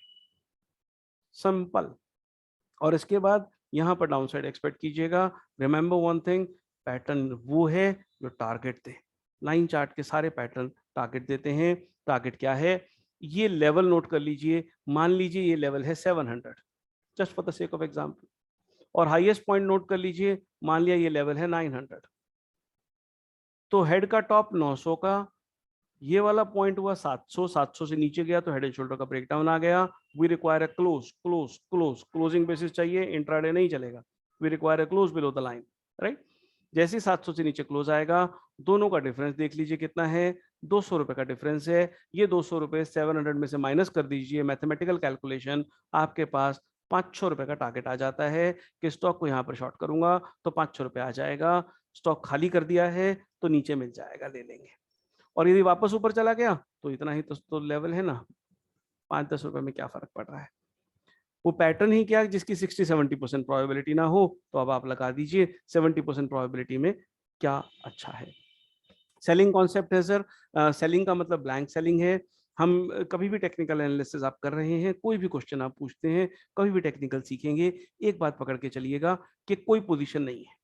सिंपल। और इसके बाद यहाँ पर डाउन साइड एक्सपेक्ट कीजिएगा। रिमेंबर वन थिंग, पैटर्न वो है जो टारगेट दे। लाइन चार्ट के सारे पैटर्न टारगेट देते हैं। टारगेट क्या है? ये लेवल नोट कर लीजिए। मान लीजिए ये लेवल है 700, just for the sake of example. और हाईएस्ट पॉइंट नोट कर लीजिए, मान लिया ये लेवल है 900। तो हेड का टॉप 900 का, ये वाला पॉइंट हुआ 700, 700 से नीचे गया तो हेड एंड शोल्डर का ब्रेकडाउन आ गया। We require a closing basis चाहिए, इंट्राडे नहीं चलेगा। We require a close below the line, right. जैसे 700 से नीचे क्लोज आएगा, दोनों का डिफरेंस देख लीजिए कितना है, 200 रुपए का डिफरेंस है। ये 200 रुपए 700 में से माइनस कर दीजिए, मैथमेटिकल कैलकुलेशन, आपके पास 500 रुपए का टारगेट आ जाता है कि स्टॉक को यहाँ पर शॉर्ट करूंगा तो 500 रुपए आ जाएगा। स्टॉक खाली कर दिया है तो नीचे मिल जाएगा, ले लेंगे। और यदि वापस ऊपर चला गया तो इतना ही तो लेवल है ना, 5-10 रुपए में क्या फर्क पड़ रहा है। वो पैटर्न ही क्या, जिसकी 60-70% प्रोबेबिलिटी ना हो तो अब आप लगा दीजिए 70% प्रोबेबिलिटी में क्या अच्छा है। सेलिंग कॉन्सेप्ट है सर, सेलिंग का मतलब ब्लैंक सेलिंग है। हम कभी भी टेक्निकल एनालिसिस आप कर रहे हैं, कोई भी क्वेश्चन आप पूछते हैं, कभी भी टेक्निकल सीखेंगे, एक बात पकड़ के चलिएगा कि कोई पोजीशन नहीं है।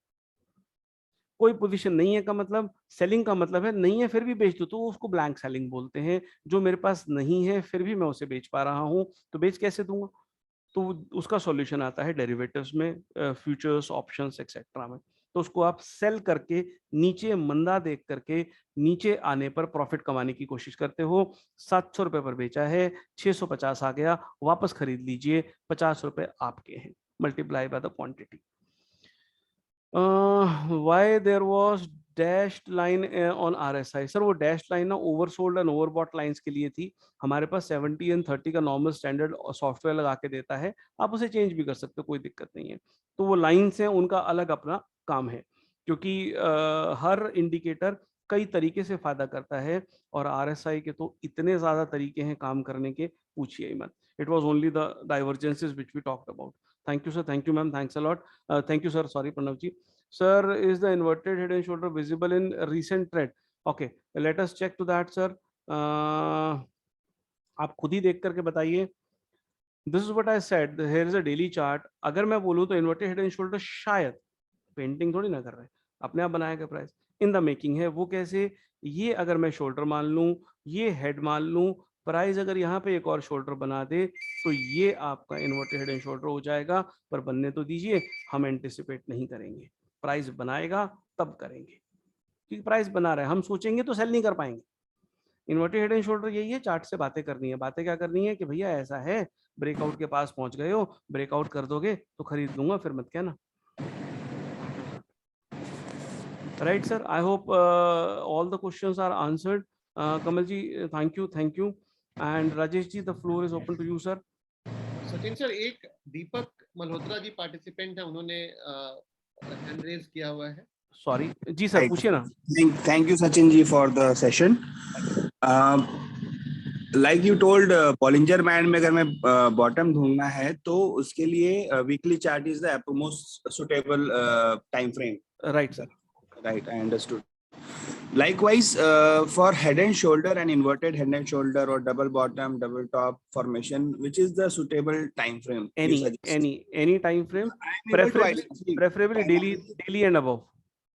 कोई पोजीशन नहीं है का मतलब, सेलिंग का मतलब है नहीं है फिर भी बेच दो, तो उसको ब्लैंक सेलिंग बोलते हैं। जो मेरे पास नहीं है फिर भी मैं उसे बेच पा रहा हूं, तो बेच कैसे दूंगा? तो उसका सॉल्यूशन आता है डेरिवेटिव्स में, फ्यूचर्स, ऑप्शंस एक्सेट्रा में। तो उसको आप सेल करके नीचे मंदा देख करके नीचे आने पर प्रॉफिट कमाने की कोशिश करते हो। 700 रुपए पर बेचा है, 650 आ गया, वापस खरीद लीजिए, 50 रुपए आपके हैं, multiply by the quantity. why there was dashed line on RSI? Sir वो डैश लाइन ना ओवरसोल्ड एंड ओवरबॉट लाइंस के लिए थी। हमारे पास 70 एंड 30 का नॉर्मल स्टैंडर्ड सॉफ्टवेयर लगा के देता है, आप उसे चेंज भी कर सकते हो, कोई दिक्कत नहीं है। तो वो लाइंस हैं, उनका अलग अपना काम है, क्योंकि हर इंडिकेटर कई तरीके से फायदा करता है, और RSI के तो इतने ज्यादा तरीके हैं काम करने के, पूछिए ही मत। It was only the divergences which we talked about. Thank you sir, thank you ma'am, thanks a lot. Thank you sir, sorry Pranav ji. Sir, is the inverted head and shoulder visible in recent trend? Okay, let us check to that sir. आप खुद ही देख करके बताइए। This is what I said, here is a daily chart. अगर मैं बोलूँ तो inverted head and shoulder शायद, पेंटिंग थोड़ी ना कर रहे हैं, अपने आप बनाया गया प्राइस इन द मेकिंग है। वो कैसे? ये अगर मैं शोल्डर मान लूँ, ये हेड मान लूँ, प्राइस अगर यहाँ पे एक और शोल्डर बना दे तो ये आपका इन्वर्टेड हेड एंड शोल्डर हो जाएगा। पर बनने तो दीजिए, हम एंटिसिपेट नहीं करेंगे, प्राइस बनाएगा तब करेंगे, क्योंकि प्राइस बना रहा है, हम सोचेंगे तो सेल नहीं कर पाएंगे। इन्वर्टेड हेड एंड शोल्डर यही है, चार्ट से बातें करनी है। बातें क्या करनी है कि भैया ऐसा है, ब्रेकआउट के पास पहुंच गए हो, ब्रेकआउट कर दोगे तो खरीद लूंगा, फिर मत कहना। Right, sir. I hope all the questions are answered. Kamal ji, thank you. And Rajesh ji, the floor is open to you, sir. Sachin sir, एक दीपक मल्होत्रा जी पार्टिसिपेंट है, उन्होंने हैंड रेज किया हुआ है. Sorry. जी sir, Right. पूछिए ना. Thank you, Sachin ji, for the session. Like you told, Bollinger Band में अगर मैं bottom ढूंढना है तो उसके लिए weekly chart is the most suitable time frame. Right, sir. Right, I understood. Likewise, for head and shoulder and inverted head and shoulder or double bottom, double top formation, which is the suitable time frame? you suggest? Any time frame, I'm able to identify preferably daily and above.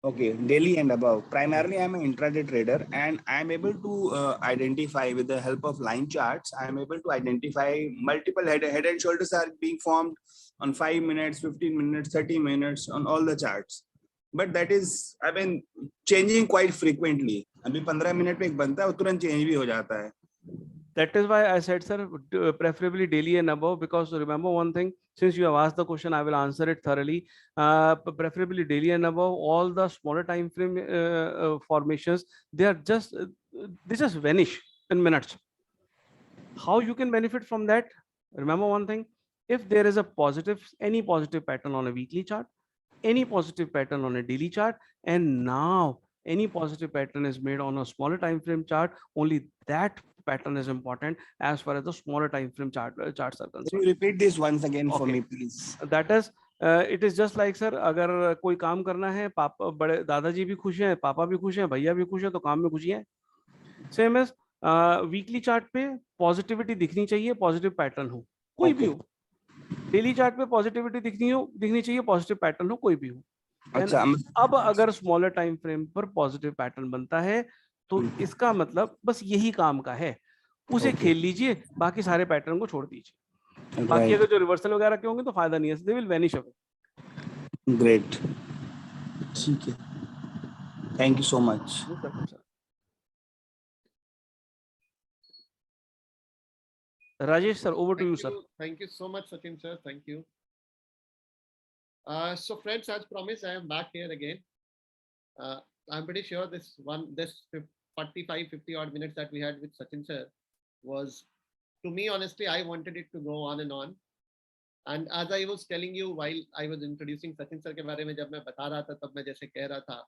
Okay, daily and above. Primarily, I'm an intraday trader, and I'm able to identify with the help of line charts. I'm able to identify multiple head and shoulders are being formed on 5 minutes, 15 minutes, 30 minutes on all the charts. But that is, I mean, changing quite frequently. अभी 15 मिनट में एक बनता है, तुरंत change भी हो जाता है. That is why I said, sir, preferably daily and above, because remember one thing, since you have asked the question, I will answer it thoroughly. Preferably daily and above. All the smaller time frame formations, they just vanish in minutes. How you can benefit from that? Remember one thing, if there is any positive pattern on a weekly chart, any positive pattern on a daily chart, and now any positive pattern is made on a smaller time frame chart, only that pattern is important as far as the smaller time frame charts are Can concerned. you repeat this once again for Okay. me, please? That is, it is just like, sir, अगर कोई काम करना है, पापा बड़े दादाजी भी खुश हैं, पापा भी खुश हैं, भैया भी खुश हैं, तो काम में खुशी है. Same as वीकली चार्ट पे पॉजिटिविटी दिखनी चाहिए, पॉजिटिव पैटर्न हो, कोई भी हो. डेली चार्ट पे पॉजिटिविटी दिखनी चाहिए, पॉजिटिव पैटर्न हो, कोई भी हो. अच्छा, अब अगर स्मॉलर टाइम फ्रेम पर पॉजिटिव पैटर्न बनता है तो इसका मतलब बस यही काम का है, उसे खेल लीजिए, बाकी सारे पैटर्न को छोड़ दीजिए. बाकी अगर जो रिवर्सल वगैरह के होंगे तो फायदा नहीं है, they will vanish away. Great, ठीक है, thank you so much. Rajesh sir, over to you, sir. Thank you so much, Sachin sir. Thank you. So friends, as promised, I am back here again. I'm pretty sure this 45-50 odd minutes that we had with Sachin sir was, to me, honestly, I wanted it to go on and on. And as I was telling you while I was introducing Sachin sir के बारे में जब मैं बता रहा था, तब मैं जैसे कह रहा था,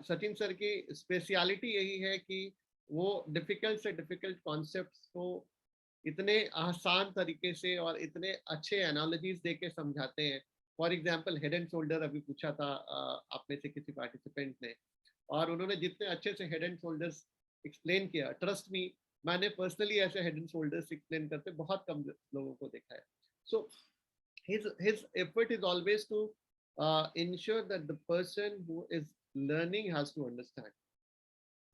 Sachin sir की स्पेशलिटी यही है कि वो डिफिकल्ट से डिफिकल्ट कॉन्सेप्ट्स को इतने आसान तरीके से और इतने अच्छे एनालॉजीज देके समझाते हैं. For example, head and shoulder अभी पूछा था आप में से किसी पार्टिसिपेंट ने, और उन्होंने जितने अच्छे से हेड एंड शोल्डर्स एक्सप्लेन किया, ट्रस्ट मी, मैंने पर्सनली ऐसे हेड एंड शोल्डर्स एक्सप्लेन करते बहुत कम लोगों को देखा है. सो his effort is always to ensure that the person who is learning has to understand.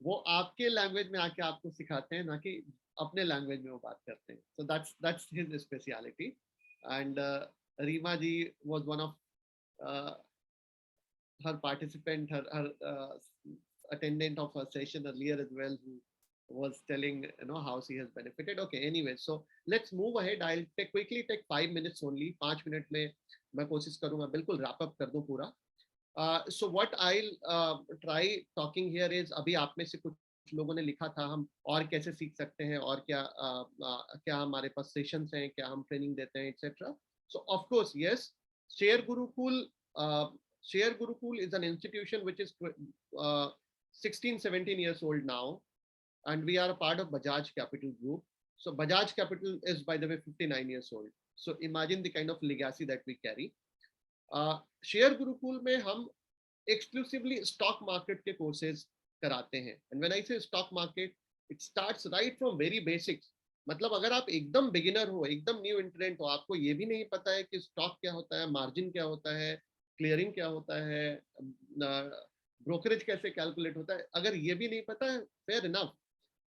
वो आपके लैंग्वेज में आके आपको सिखाते हैं, ना कि अपने लैंग्वेज में वो बात करते हैं. So that's his speciality. And Reema ji was one of her participant, her attendant of her session earlier as well, who was telling how she has benefited. Okay, anyway, so let's move ahead. I'll quickly take 5 minutes only. 5 minute में मैं कोशिश करूँगा बिल्कुल wrap up कर दूँ पूरा. So what I'll try talking here is, अभी आप में से कुछ लोगों ने लिखा था हम और कैसे सीख सकते हैं, और क्या हमारे पास सेशंस हैं, क्या हम ट्रेनिंग देते हैं, etc. So of course, yes, Share Gurukul is an institution which is 16-17 years old now, and we are a part of Bajaj Capital Group. So Bajaj Capital is, by the way, 59 years old. So imagine the kind of legacy that we carry. Share Gurukul में हम एक्सक्लूसिवली स्टॉक मार्केट के कोर्सेज कराते हैं. एंड व्हेन आई से stock market, it starts right from very basics. मतलब अगर आप एकदम बिगिनर हो, एकदम न्यू एंट्रेंट हो, आपको ये भी नहीं पता है कि स्टॉक क्या होता है, मार्जिन क्या होता है, क्लियरिंग क्या होता है, ब्रोकरेज कैसे कैलकुलेट होता है, अगर ये भी नहीं पता है, fair enough.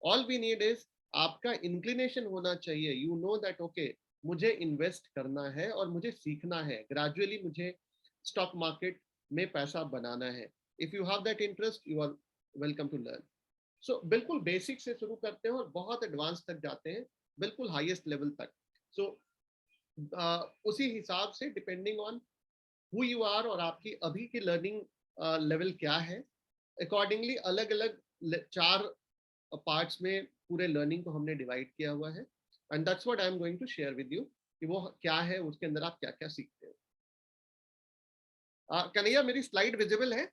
All we need is आपका इंक्लिनेशन होना चाहिए. यू नो दैट ओके, मुझे इन्वेस्ट करना है और मुझे सीखना है, ग्रेजुअली मुझे स्टॉक मार्केट में पैसा बनाना है. If you have that interest, you are welcome to learn. So बिल्कुल बेसिक से शुरू करते हैं और बहुत एडवांस तक जाते हैं, बिल्कुल हाईएस्ट लेवल तक. सो उसी हिसाब से depending on who you are और आपकी अभी की लर्निंग लेवल क्या है, अकॉर्डिंगली अलग अलग 4 पार्ट्स में पूरे लर्निंग को हमने डिवाइड किया हुआ है, and that's what I am going to share with you कि वो क्या है, उसके अंदर आप क्या क्या सीखते हो। कन्हैया, मेरी स्लाइड विजिबल है?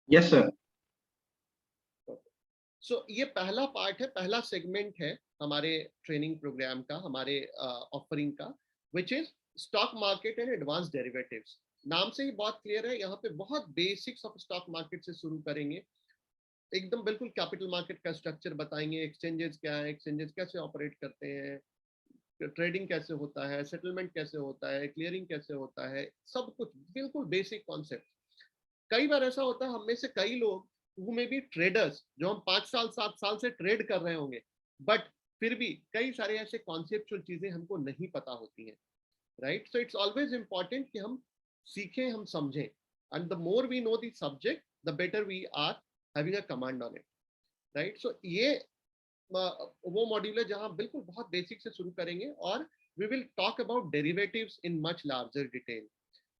Yes, sir. सो ये पहला पार्ट है, पहला सेगमेंट है हमारे ट्रेनिंग प्रोग्राम का, हमारे ऑफरिंग का, which is stock market and advance derivatives. नाम से ही बहुत क्लियर है, यहाँ पे बहुत बेसिक्स ऑफ स्टॉक मार्केट से शुरू करेंगे, एकदम बिल्कुल कैपिटल मार्केट का स्ट्रक्चर बताएंगे, एक्सचेंजेस क्या है, एक्सचेंजेस कैसे ऑपरेट करते हैं, ट्रेडिंग कैसे होता है, सेटलमेंट कैसे होता है, क्लियरिंग कैसे होता है, सब कुछ बिल्कुल बेसिक कॉन्सेप्ट। कई बार ऐसा होता है हम में से कई लोग who may be traders, जो हम 5 साल 7 साल से ट्रेड कर रहे होंगे, बट फिर भी कई सारे ऐसे कॉन्सेप्चुअल चीजें हमको नहीं पता होती हैं, right? So it's always important कि हम सीखें, हम समझें, and the more we know the subject the better we are having a command on it, right? So ये वो मॉड्यूल है जहां बिल्कुल बहुत बेसिक से शुरू करेंगे, और we will talk about derivatives in much larger detail.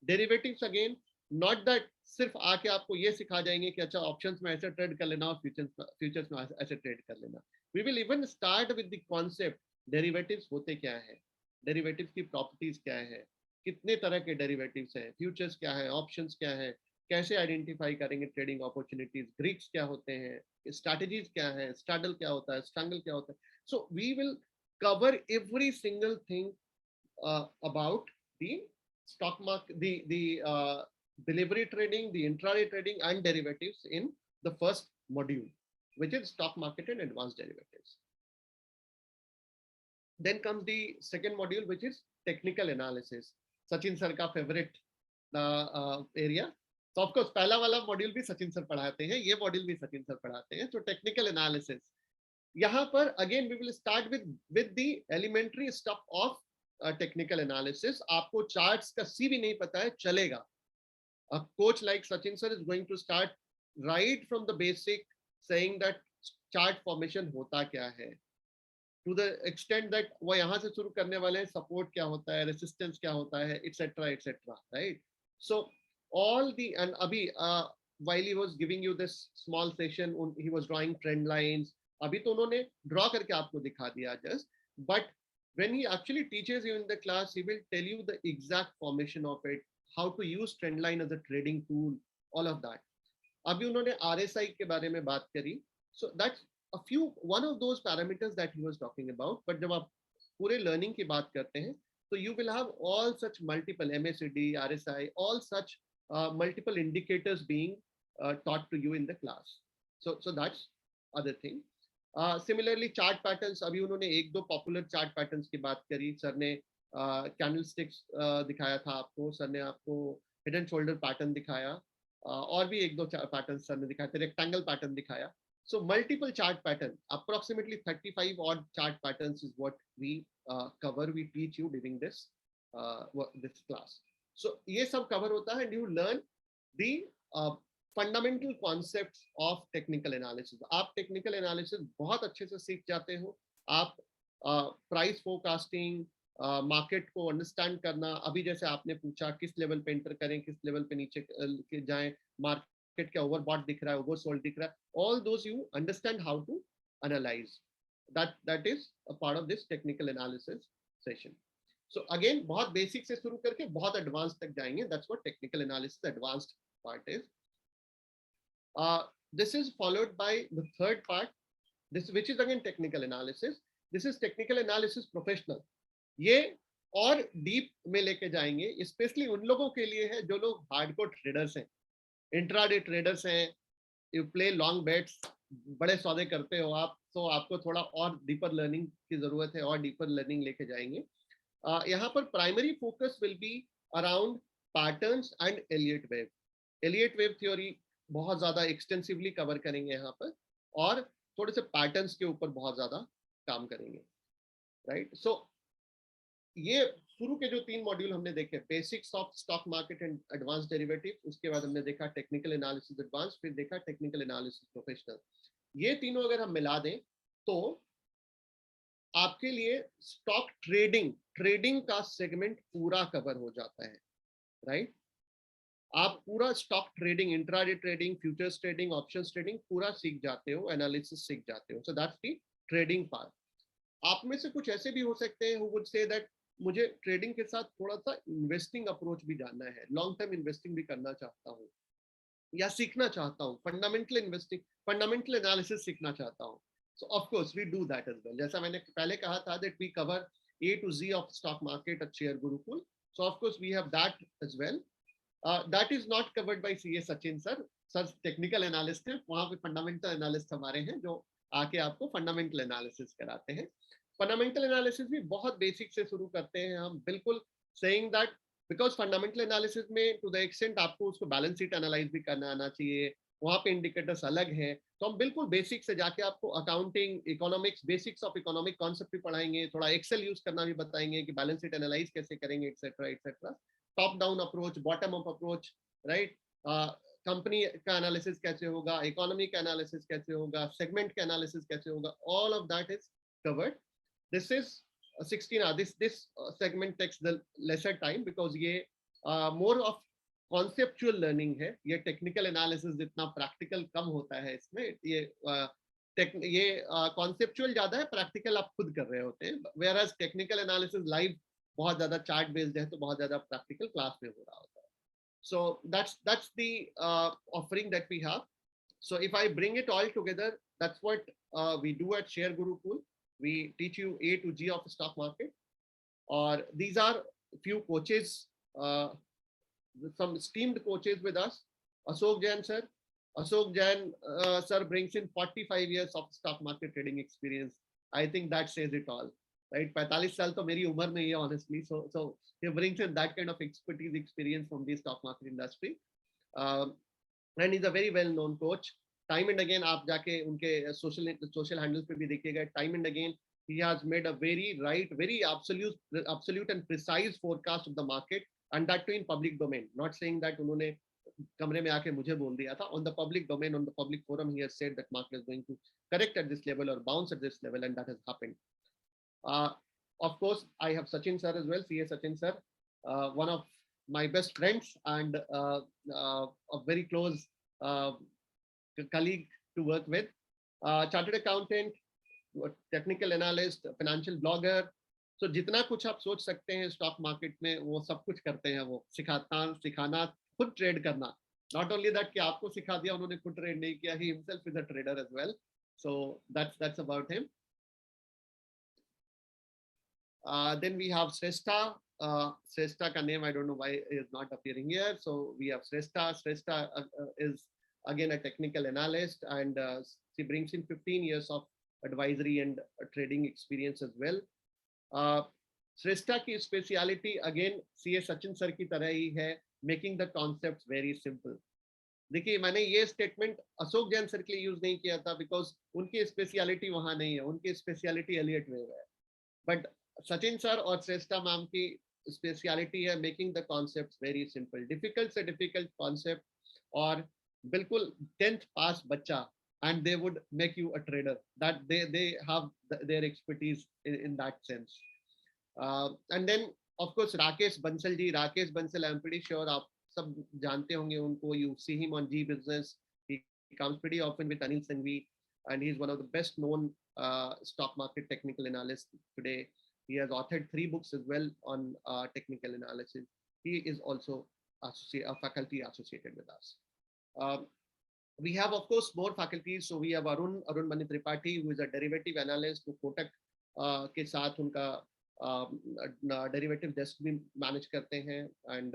Derivatives again not that सिर्फ आके आपको ये सिखा जाएंगे कि अच्छा ऑप्शंस में ऐसे ट्रेड कर लेना और फ्यूचर्स में ऐसे ट्रेड कर लेना। We will even start with the concept derivatives होते क्या है, डेरिवेटिव्स की प्रॉपर्टीज क्या है, कितने तरह के डेरिवेटिव्स हैं, फ्यूचर्स क्या है, ऑप्शंस क्या है, कैसे आइडेंटिफाई करेंगे ट्रेडिंग अपॉर्चुनिटीज, ग्रीक्स क्या होते हैं, स्ट्रैटेजीज क्या है, स्ट्रैडल क्या होता है, स्ट्रैंगल क्या होता है। So we will cover every single thing about the stock market, the delivery trading, the intraday trading, and derivatives in the first module, which is stock market and advanced derivatives. Then comes the second module, which is technical analysis. Sachin sir का favorite area. So of course पहला वाला मॉड्यूल भी सचिन सर पढ़ाते हैं, ये मॉड्यूल भी सचिन सर पढ़ाते हैं। तो टेक्निकल एनालिसिस यहाँ पर again we will start with the elementary stuff of technical analysis. आपको चार्ट्स का सी भी नहीं पता है चलेगा। A coach like Sachin sir is going to start right from the basic, saying that chart formation होता क्या है, to the extent that वो यहाँ से शुरू करने वाले हैं support क्या होता है, resistance क्या होता है, etc, right? So all the, and अभी while he was giving you this small session, he was drawing trend lines. अभी तो उन्होंने draw करके आपको दिखा दिया just, but when he actually teaches you in the class, he will tell you the exact formation of it, how to use trend line as a trading tool, all of that. अभी उन्होंने RSI के बारे में बात करी, so that's a few, one of those parameters that he was talking about. But जब आप पूरे learning की बात करते हैं, so you will have all such multiple MACD, RSI, all such multiple indicators being taught to you in the class. So that's other thing. Similarly, chart patterns, अभी उन्होंने एक दो popular chart patterns की बात करी। सर ने candlesticks दिखाया था आपको, सर ने आपको head and shoulder pattern दिखाया, और भी एक दो पैटर्न सर ने दिखाए थे, रेक्टेंगल पैटर्न दिखाया। So multiple chart pattern, approximately 35 odd chart patterns is what we cover, we teach you during this this class. So ये सब cover होता है, and you learn the fundamental concepts of technical analysis. आप technical analysis बहुत अच्छे से सीख जाते हो। आप price forecasting, मार्केट को अंडरस्टैंड करना, अभी जैसे आपने पूछा किस लेवल पे एंटर करें, किस लेवल पे नीचे जाएं, मार्केट क्या ओवरबॉट दिख रहा है, ओवरसोल्ड दिख रहा है, all those you understand how to analyze. That is a part of this technical analysis session. So again बहुत बेसिक से शुरू करके बहुत एडवांस तक जाएंगे. That's what technical analysis advanced part is. This is followed by the third part, this which is again technical analysis. This is technical analysis professional. ये और डीप में लेके जाएंगे, स्पेशली उन लोगों के लिए है जो लोग हार्डकोर ट्रेडर्स हैं, इंट्राडे ट्रेडर्स हैं, यू प्ले लॉन्ग बेट्स, बड़े सौदे करते हो आप, तो आपको थोड़ा और डीपर लर्निंग की जरूरत है, और डीपर लर्निंग लेके जाएंगे। यहाँ पर primary focus will be around patterns and Elliott wave. Elliott wave theory बहुत ज्यादा एक्सटेंसिवली कवर करेंगे यहाँ पर, और थोड़े से पैटर्न्स के ऊपर बहुत ज्यादा काम करेंगे, राइट? सो ये शुरू के जो 3 मॉड्यूल हमने देखे, basics of stock market and advance derivative, उसके बाद हमने देखा टेक्निकल एनालिसिस एडवांस, फिर देखा टेक्निकल एनालिसिस प्रोफेशनल। ये तीनों अगर हम मिला दें तो आपके लिए स्टॉक ट्रेडिंग का सेगमेंट पूरा कवर हो जाता है, राइट? आप पूरा stock trading, intraday trading, futures trading, options trading पूरा सीख जाते हो, एनालिसिस सीख जाते हो. So that's the trading part. आप में से कुछ ऐसे भी हो सकते हैं who would say that मुझे ट्रेडिंग के साथ थोड़ा सा इन्वेस्टिंग अप्रोच भी जानना है, लॉन्ग टर्म इन्वेस्टिंग भी करना चाहता हूँ या सीखना चाहता हूँ, फंडामेंटल इन्वेस्टिंग, फंडामेंटल एनालिसिस सीखना चाहता हूँ. So of course we do that as well. जैसा मैंने पहले कहा था that we cover A to Z of stock market at Share Gurukul. So of course we have that as well. That is not covered by CA Sachin sir. Sir technical analyst है, वहाँ पे फंडामेंटल एनालिस्ट हमारे हैं जो आके आपको फंडामेंटल एनालिसिस कराते हैं. फंडामेंटल एनालिसिस भी बहुत बेसिक से शुरू करते हैं हम, बिल्कुल saying that because fundamental analysis में टू द एक्सटेंट आपको उसको बैलेंस शीट एनालाइज भी करना आना चाहिए, वहाँ पे इंडिकेटर्स अलग हैं. तो हम बिल्कुल बेसिक से जाके आपको accounting, economics, basics of economic concept भी पढ़ाएंगे, थोड़ा एक्सेल यूज करना भी बताएंगे कि बैलेंस शीट एनालाइज कैसे करेंगे, etcetera etcetera. Top down approach, bottom up approach, right. Company का एनालिसिस कैसे होगा, इकोनॉमी का एनालिसिस कैसे होगा, सेगमेंट का एनालिसिस कैसे होगा, all of that is covered. This is 16 hours. This segment takes the lesser time because ये more of conceptual learning है. ये technical analysis जितना practical कम होता है इसमें, ये conceptual ज़्यादा है, practical आप खुद कर रहे होते हैं. Whereas technical analysis live बहुत ज़्यादा chart based है, तो बहुत ज़्यादा practical class में हो रहा होता है. So that's the offering that we have. So if I bring it all together, that's what we do at Share Gurukul. We teach you A to G of the stock market. Or these are few coaches, some esteemed coaches with us. Ashok Jain sir. Ashok Jain sir brings in 45 years of stock market trading experience. I think that says it all, right? 45 साल तो मेरी उम्र नहीं है honestly. So he brings in that kind of expertise, experience from the stock market industry. And he's a very well-known coach. Time and again आप जाके उनके social handles पे भी देखिएगा, time and again he has made a very absolute and precise forecast of the market, and that too in public domain. Not saying that उन्होंने कमरे में आके मुझे बोल दिया था. On the public domain, on the public forum, he has said that market is going to correct at this level or bounce at this level, and that has happened. Of course, I have Sachin sir as well, CA Sachin sir, one of my best friends and a very close colleague to work with. Chartered accountant, technical analyst, financial blogger. So जितना कुछ आप सोच सकते हैं स्टॉक मार्केट में वो सब कुछ करते हैं. वो सिखाना, खुद ट्रेड करना. नॉट ओनली दैट कि आपको सिखा दिया, उन्होंने खुद ट्रेड नहीं किया. He himself is a trader as well. So that's about him. Then we have Shrestha. Shrestha ka name I don't know why is not appearing here. So we have Shrestha. Shrestha is again a technical analyst, and she brings in 15 years of advisory and trading experience as well. Shrestha की speciality again CA Sachin sir की तरह ही है, making the concepts very simple. देखिए मैंने ये स्टेटमेंट अशोक जैन सर के लिए यूज नहीं किया था बिकॉज उनकी स्पेशलिटी वहां नहीं है, उनकी स्पेशलिटी एलियट वेव है. बट सचिन सर और श्रेष्ठा मैम की स्पेशलिटी है making the concepts very simple. Difficult से डिफिकल्ट कॉन्सेप्ट और बिल्कुल 10th पास बच्चा, and they would make you a trader. That they have their expertise in that sense. And then of course Rakesh Bansal ji. Rakesh Bansal, I'm pretty sure आप सब जानते होंगे उनको. You see him on G Business. He comes pretty often with Anil Sanghvi, and he's one of the best known stock market technical analysts today. He has authored 3 books as well on technical analysis. He is also a faculty associated with us. We have of course more faculties. So we have Arun Mani Tripathi, who is a derivative analyst who Kotak के साथ उनका derivative desk भी manage करते हैं, and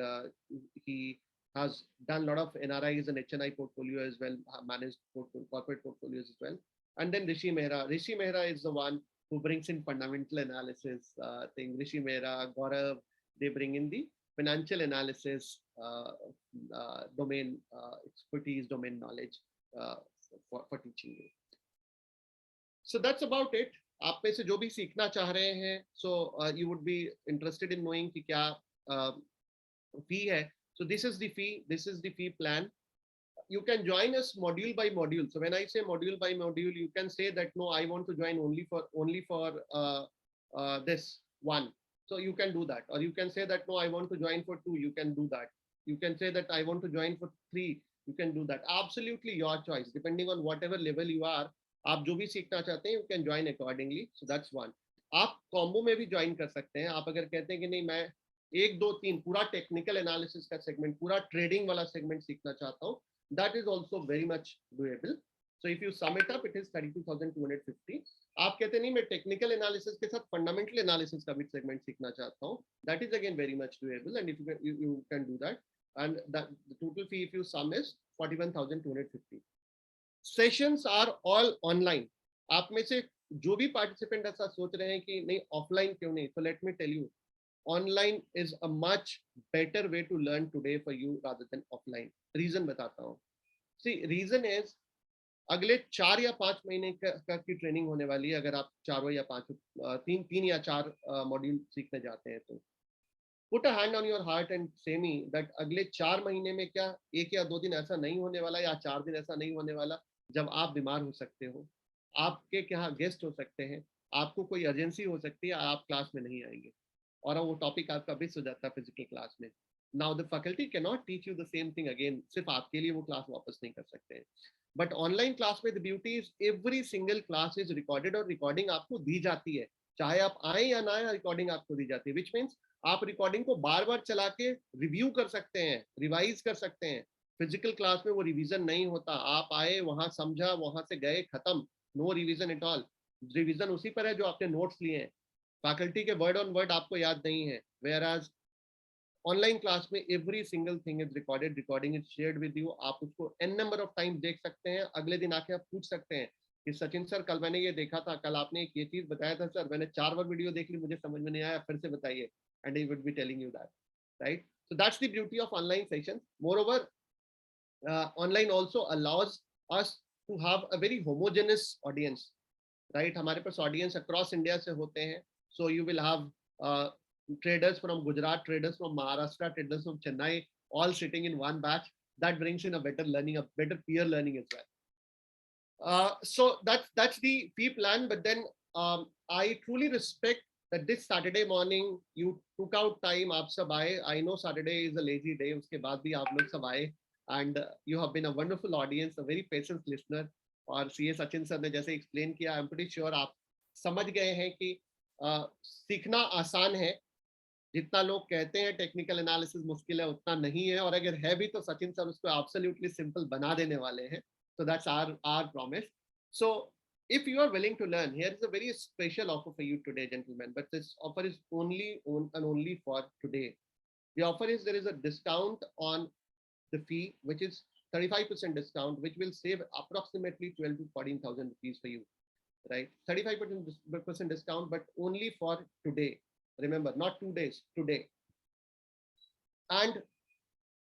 he has done a lot of NRIs and HNI portfolio as well, managed corporate portfolios as well. And then Rishi Mehra. Rishi Mehra is the one who brings in fundamental analysis thing. Rishi Mehra, Gaurav, they bring in the financial analysis domain expertise, domain knowledge for teaching you. So that's about it. आप में से जो भी सीखना चाह रहे हैं, so you would be interested in knowing कि क्या fee है. So this is the fee plan. You can join us module by module. So when I say module by module, you can say that no, I want to join only for this one. So you can do that, or you can say that no, I want to join for 2. You can do that. You can say that I want to join for 3. You can do that. Absolutely your choice, depending on whatever level you are. आप जो भी सीखना चाहते हैं, you can join accordingly. So that's one. आप कॉम्बो में भी ज्वाइन कर सकते हैं. आप अगर कहते हैं कि नहीं मैं 1, 2, 3 पूरा टेक्निकल एनालिसिस का सेगमेंट, पूरा ट्रेडिंग वाला सेगमेंट सीखना चाहता हूँ, that is also very much doable. So if you sum it up, it is 32,250. आप कहते नहीं मैं टेक्निकल एनालिसिस के साथ फंडामेंटल एनालिसिस का भी सेगमेंट सीखना चाहता हूँ, that is again very much doable, and if you can do that, and that the total fee if you sum is 41,250. Sessions are all online. आप में से जो भी पार्टिसिपेंट ऐसा सोच रहे हैं कि नहीं ऑफलाइन क्यों नहीं, so let me tell you, online is a much better way to learn today for you rather than offline. Reason बताता हूँ. See, reason is अगले 4 या 5 महीने की ट्रेनिंग होने वाली है. अगर आप 4 या 5 3 या 4 मॉड्यूल सीखने जाते हैं तो put a hand on your heart and say me that अगले 4 महीने में क्या 1 या 2 दिन ऐसा नहीं होने वाला या 4 दिन ऐसा नहीं होने वाला जब आप बीमार हो सकते हो, आपके यहाँ गेस्ट हो सकते हैं, आपको कोई अर्जेंसी हो सकती है, आप क्लास में नहीं आएंगे और वो टॉपिक आपका मिस हो जाता है फिजिकल क्लास में. Now the faculty can not teach you the same thing again. सिर्फ आपके लिए वो क्लास वापस नहीं कर सकते हैं. बट ऑनलाइन क्लास में the beauty is every single class is recorded और रिकॉर्डिंग आपको दी जाती है, चाहे आप आए या ना आए, रिकॉर्डिंग आपको दी जाती है. विच मीन्स आप रिकॉर्डिंग को बार बार चला के रिव्यू कर सकते हैं, रिवाइज कर सकते हैं. फिजिकल क्लास में वो रिवीजन नहीं होता. आप आए, वहां समझा, वहां से गए, खत्म. No revision at all. Revision उसी पर है जो आपने नोट्स लिए हैं. फैकल्टी के वर्ड ऑन वर्ड आपको याद नहीं है. वेयर एज ऑनलाइन क्लास में every single thing is recorded, recording is shared with you. आप उसको n नंबर ऑफ टाइम देख सकते हैं. अगले दिन आके आप पूछ सकते हैं कि सचिन सर कल मैंने ये देखा था, कल आपने एक ये चीज बताया था सर, मैंने 4 बार वीडियो देख ली, मुझे समझ में नहीं आया, फिर से बताइए. And he would be telling you that, right? So that's the beauty of online sessions. Moreover, online also allows us to have a very homogeneous audience, right? हमारे पास audience across India से होते हैं. So you will have traders from Gujarat, traders from Maharashtra, traders from Chennai, all sitting in one batch. That brings in a better learning, a better peer learning as well. So that's the fee plan. But then I truly respect that this Saturday morning you took out time, आप सब आए. I know Saturday is a lazy day, उसके बाद भी आप लोग सब आए, and you have been a wonderful audience, a very patient listener. और CA सचिन सर ने जैसे explain किया, I'm pretty sure आप समझ गए हैं कि सीखना आसान है. जितना लोग कहते हैं टेक्निकल एनालिसिस मुश्किल है, उतना नहीं है, और अगर है भी तो सचिन सर उसको absolutely simple बना देने वाले हैं. So that's our promise. So if you are willing to learn, here is a very special offer for you today, gentlemen. But this offer is only for today. The offer is there is a discount on the fee, which is 35% discount, which will save approximately 12 to 14,000 rupees for you, right? 35% discount, but only for today. Remember, not 2 days, today. And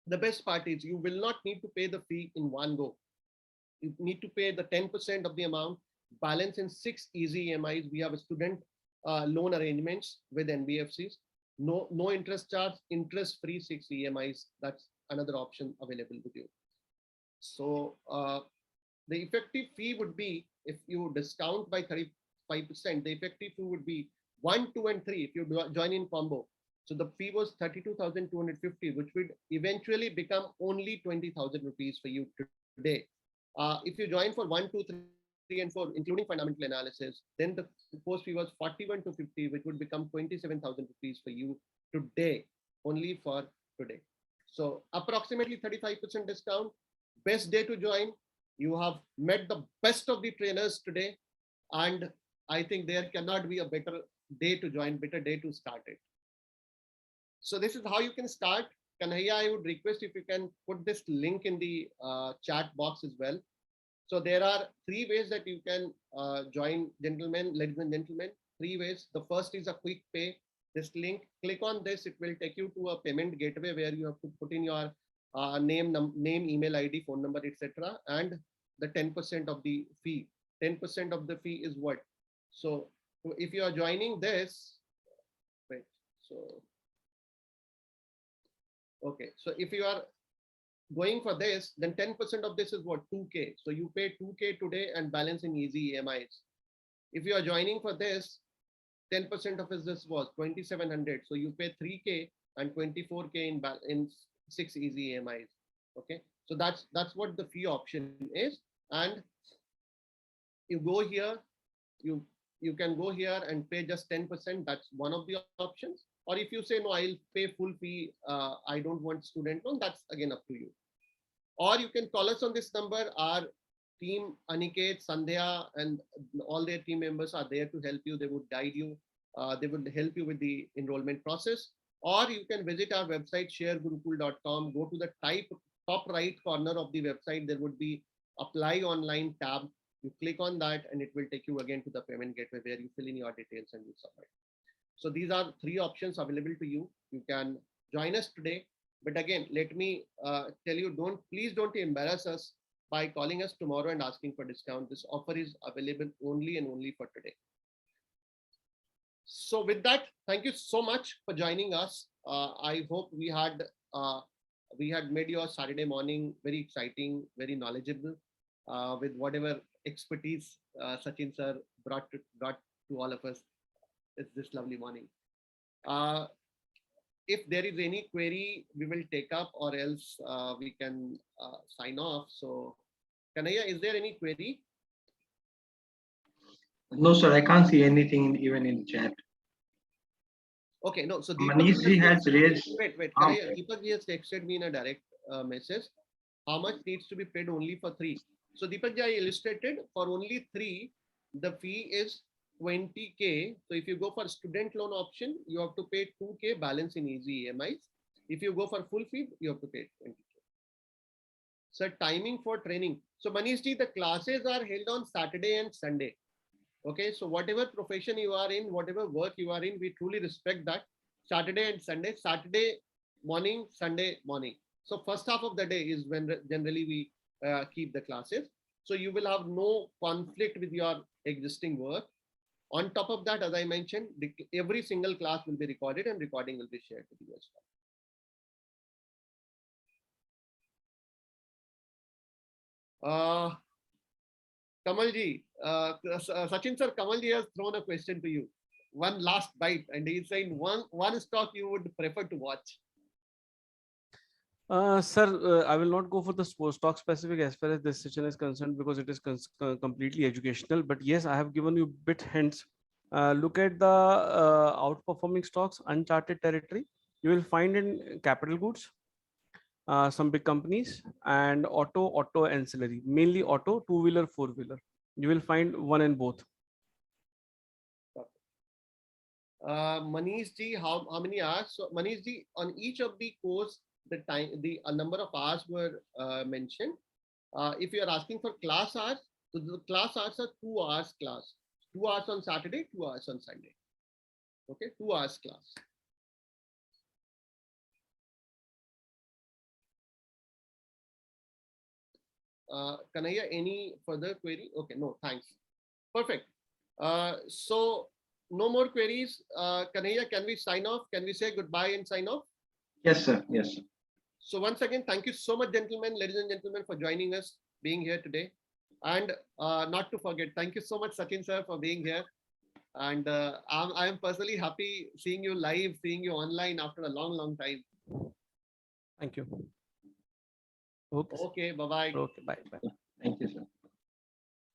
the best part is you will not need to pay the fee in one go. You need to pay the 10% of the amount, balance in 6 easy EMIs. We have a student loan arrangements with NBFCs. No interest charge, interest free 6 EMIs. That's another option available with you. So the effective fee would be, if you discount by 35%, the effective fee would be 1, 2, and 3 if you join in combo. So the fee was 32,250, which would eventually become only 20,000 rupees for you today. If you join for 1, 2, 3, and 4, including fundamental analysis, then the course fee was 41,250, which would become 27,000 rupees for you today, only for today. So approximately 35% discount, best day to join. You have met the best of the trainers today, and I think there cannot be a better day to join, better day to start it. So this is how you can start. Kanhaiya, I would request if you can put this link in the chat box as well. So there are 3 ways that you can join, gentlemen, ladies and gentlemen. 3 ways. The first is a quick pay. This link, click on this. It will take you to a payment gateway where you have to put in your name, email ID, phone number, etc. And the 10% of the fee. 10% of the fee is what? So if you are joining this, wait. So okay. So if you are going for this, then 10% of this is what? 2K. So you pay 2K today and balance in easy EMIs. If you are joining for this, 10% of this was 2,700. So you pay 3K and 24K in 6 easy EMIs. Okay, so that's what the fee option is. And you go here, you can go here and pay just 10%. That's one of the options. Or if you say no, I'll pay full fee, I don't want student loan, that's again up to you. Or you can call us on this number. Our team, Aniket, Sandhya, and all their team members are there to help you. They would guide you. They would help you with the enrollment process. Or you can visit our website, sharegurukul.com. Go to the top right corner of the website. There would be Apply Online tab. You click on that and it will take you again to the payment gateway where you fill in your details and you submit. So these are 3 options available to you. You can join us today. But again, let me tell you, please don't embarrass us by calling us tomorrow and asking for discount. This offer is available only and only for today. So with that, thank you so much for joining us. I hope we had made your Saturday morning very exciting, very knowledgeable, with whatever expertise Sachin sir brought to all of us this lovely morning. If there is any query, we will take up, or else we can sign off. So, Kanaya, is there any query? No, sir, I can't see anything even in chat. Okay, no. So Manish ji has raised. Wait, Kanaya, Deepak ji has texted me in a direct message. How much needs to be paid only for 3? So Deepak ji, I illustrated for only 3, the fee is 20K. So if you go for student loan option, you have to pay 2K balance in easy EMIs. If you go for full fee, you have to pay 20K. So timing for training. So Manish ji, the classes are held on Saturday and Sunday. Okay, so whatever profession you are in, whatever work you are in, we truly respect that. Saturday and Sunday, Saturday morning, Sunday morning. So first half of the day is when generally we keep the classes. So you will have no conflict with your existing work. On top of that, as I mentioned, every single class will be recorded and recording will be shared with you as well. Kamal ji, Sachin sir, Kamal ji has thrown a question to you. One last bite, and he's saying one stock you would prefer to watch. Sir, I will not go for the stock specific as far as this session is concerned, because it is completely educational. But yes, I have given you bit hints. Look at the outperforming stocks, uncharted territory. You will find in capital goods, some big companies, and auto ancillary, mainly auto, 2-wheeler, 4-wheeler. You will find one in both. Manish ji, how many hours? So Manish ji, on each of the course, the number of hours were mentioned. If you are asking for class hours, so the class hours are 2 hours class. 2 hours on Saturday, 2 hours on Sunday. Okay, 2 hours class. Kanaya, any further query? Okay, no, thanks. Perfect. So no more queries. Kanaya, can we sign off? Can we say goodbye and sign off? Yes, sir. Yes, sir. So once again, thank you so much, gentlemen, ladies and gentlemen, for joining us, being here today. And not to forget, thank you so much, Sachin sir, for being here. And I am personally happy seeing you live, seeing you online after a long time. Thank you. Okay. Okay, bye-bye. Okay, bye. Thank you, sir.